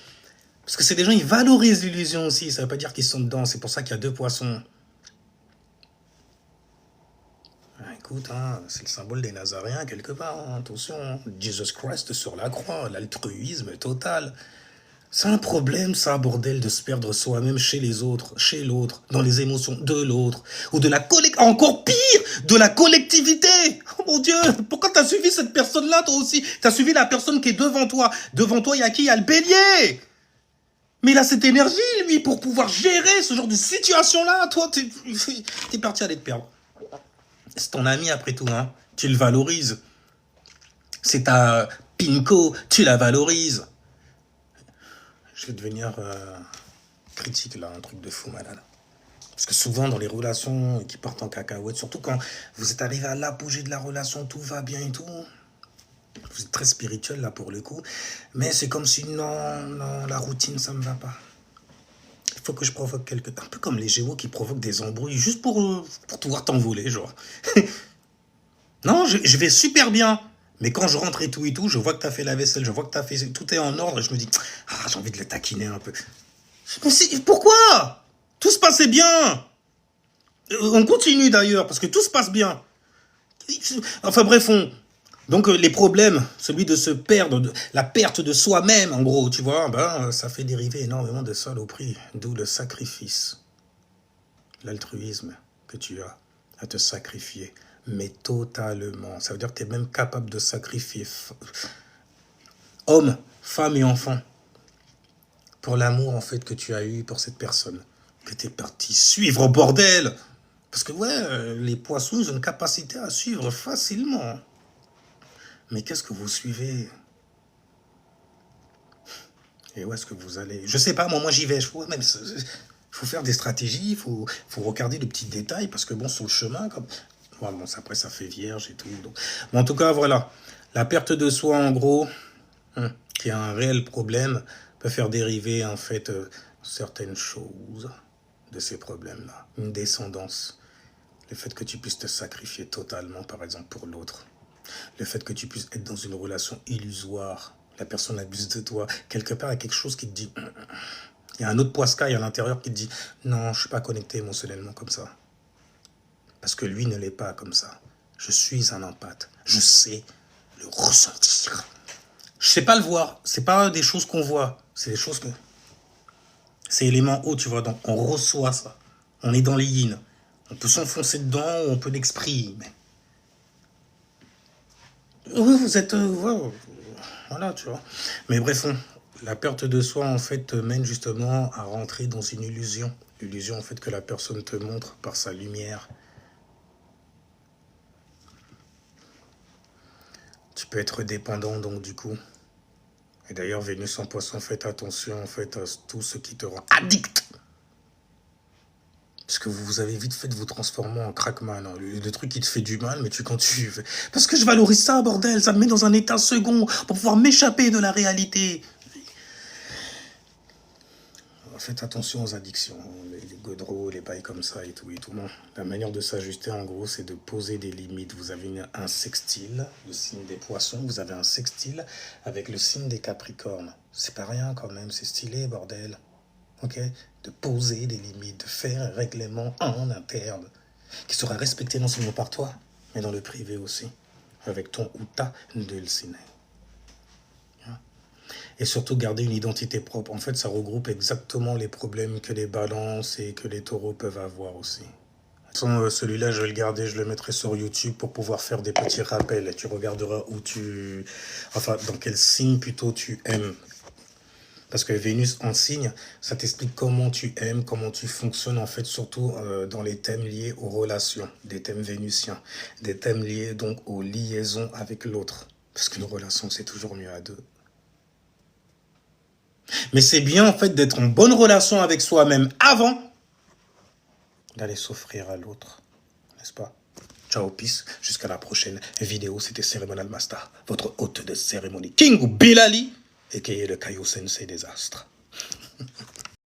Parce que c'est des gens, ils valorisent l'illusion aussi. Ça veut pas dire qu'ils sont dedans. C'est pour ça qu'il y a 2 poissons. Ah, écoute, hein, c'est le symbole des Nazaréens quelque part. Hein, attention, hein. Jesus Christ sur la croix, l'altruisme total. C'est un problème, ça, bordel, de se perdre soi-même chez les autres, chez l'autre, dans les émotions de l'autre, ou de la collectivité, encore pire, de la collectivité. Oh mon Dieu, pourquoi t'as suivi cette personne-là, toi aussi? T'as suivi la personne qui est devant toi. Devant toi, il y a qui? Il y a le bélier. Mais il a cette énergie, lui, pour pouvoir gérer ce genre de situation-là. Toi, t'es parti aller te perdre. C'est ton ami, après tout, hein. tu le valorises. C'est ta pinko, tu la valorises. Je vais devenir critique, là, un truc de fou malade. Parce que souvent, dans les relations qui partent en cacahuète, surtout quand vous êtes arrivé à l'apogée de la relation, tout va bien et tout, vous êtes très spirituel, là, pour le coup, mais c'est comme si, non, la routine, ça me va pas. Il faut que je provoque quelque... Un peu comme les Gémeaux qui provoquent des embrouilles, juste pour pouvoir t'envoler, genre. Non, je vais super bien. Mais quand je rentre et tout, je vois que tu as fait la vaisselle, je vois que tu as fait... Tout est en ordre, et je me dis, ah, j'ai envie de le taquiner un peu. Mais pourquoi? Tout se passait bien. On continue d'ailleurs, parce que tout se passe bien. Enfin bref, donc les problèmes, celui de se perdre, la perte de soi-même, en gros, tu vois, ben, ça fait dériver énormément de saloperies, d'où le sacrifice, l'altruisme que tu as à te sacrifier, mais totalement. Ça veut dire que tu es même capable de sacrifier homme, femme et enfant pour l'amour en fait que tu as eu pour cette personne, que tu es parti suivre au bordel. Parce que ouais, les poissons ont une capacité à suivre facilement. Mais qu'est-ce que vous suivez? Et où est-ce que vous allez? Je sais pas, moi j'y vais. Il faut faire des stratégies, il faut regarder de petits détails, parce que bon, sur le chemin, comme... Ouais, bon, après ça fait vierge et tout. Donc... Mais en tout cas, voilà. La perte de soi, en gros, qui est un réel problème, peut faire dériver en fait certaines choses de ces problèmes-là. Une descendance. Le fait que tu puisses te sacrifier totalement, par exemple, pour l'autre. Le fait que tu puisses être dans une relation illusoire. La personne abuse de toi. Quelque part, il y a quelque chose qui te dit... Il y a un autre poiscaille à l'intérieur qui te dit « Non, je ne suis pas connecté émotionnellement comme ça. » Parce que lui ne l'est pas comme ça. Je suis un empathe. Je sais le ressentir. Je ne sais pas le voir. Ce n'est pas des choses qu'on voit. C'est des choses que... C'est élément haut, tu vois. Donc, on reçoit ça. On est dans les yin. On peut s'enfoncer dedans ou on peut l'exprimer. Oui, vous êtes... voilà, tu vois. Mais bref, la perte de soi, en fait, te mène justement à rentrer dans une illusion. L'illusion, en fait, que la personne te montre par sa lumière. Tu peux être dépendant, donc, du coup. Et d'ailleurs, Vénus en poisson, faites attention, en fait, à tout ce qui te rend addict. Parce que vous avez vite fait de vous transformer en crackman. Hein. Le truc qui te fait du mal, mais tu continues. Parce que je valorise ça, bordel. Ça me met dans un état second pour pouvoir m'échapper de la réalité. Faites attention aux addictions. Les godreaux, les bails comme ça et tout. Bon, la manière de s'ajuster, en gros, c'est de poser des limites. Vous avez un sextile, le signe des poissons. Vous avez un sextile avec le signe des capricornes. C'est pas rien quand même. C'est stylé, bordel. Ok, de poser des limites, de faire un règlement en interne qui sera respecté non seulement par toi, mais dans le privé aussi, avec ton ou ta dulcinée. Et surtout garder une identité propre. En fait, ça regroupe exactement les problèmes que les balances et que les taureaux peuvent avoir aussi. Celui-là, je vais le garder, je le mettrai sur YouTube pour pouvoir faire des petits rappels. Et tu regarderas où tu... Enfin, dans quel signe plutôt tu aimes. Parce que Vénus en signe, ça t'explique comment tu aimes, comment tu fonctionnes, en fait, surtout dans les thèmes liés aux relations, des thèmes vénusiens, des thèmes liés donc aux liaisons avec l'autre. Parce qu'une relation, c'est toujours mieux à deux. Mais c'est bien, en fait, d'être en bonne relation avec soi-même avant d'aller s'offrir à l'autre, n'est-ce pas? Ciao, peace, jusqu'à la prochaine vidéo. C'était Ceremonial Master, votre hôte de cérémonie, King Bilali, et qui est le Kaio Sensei des astres.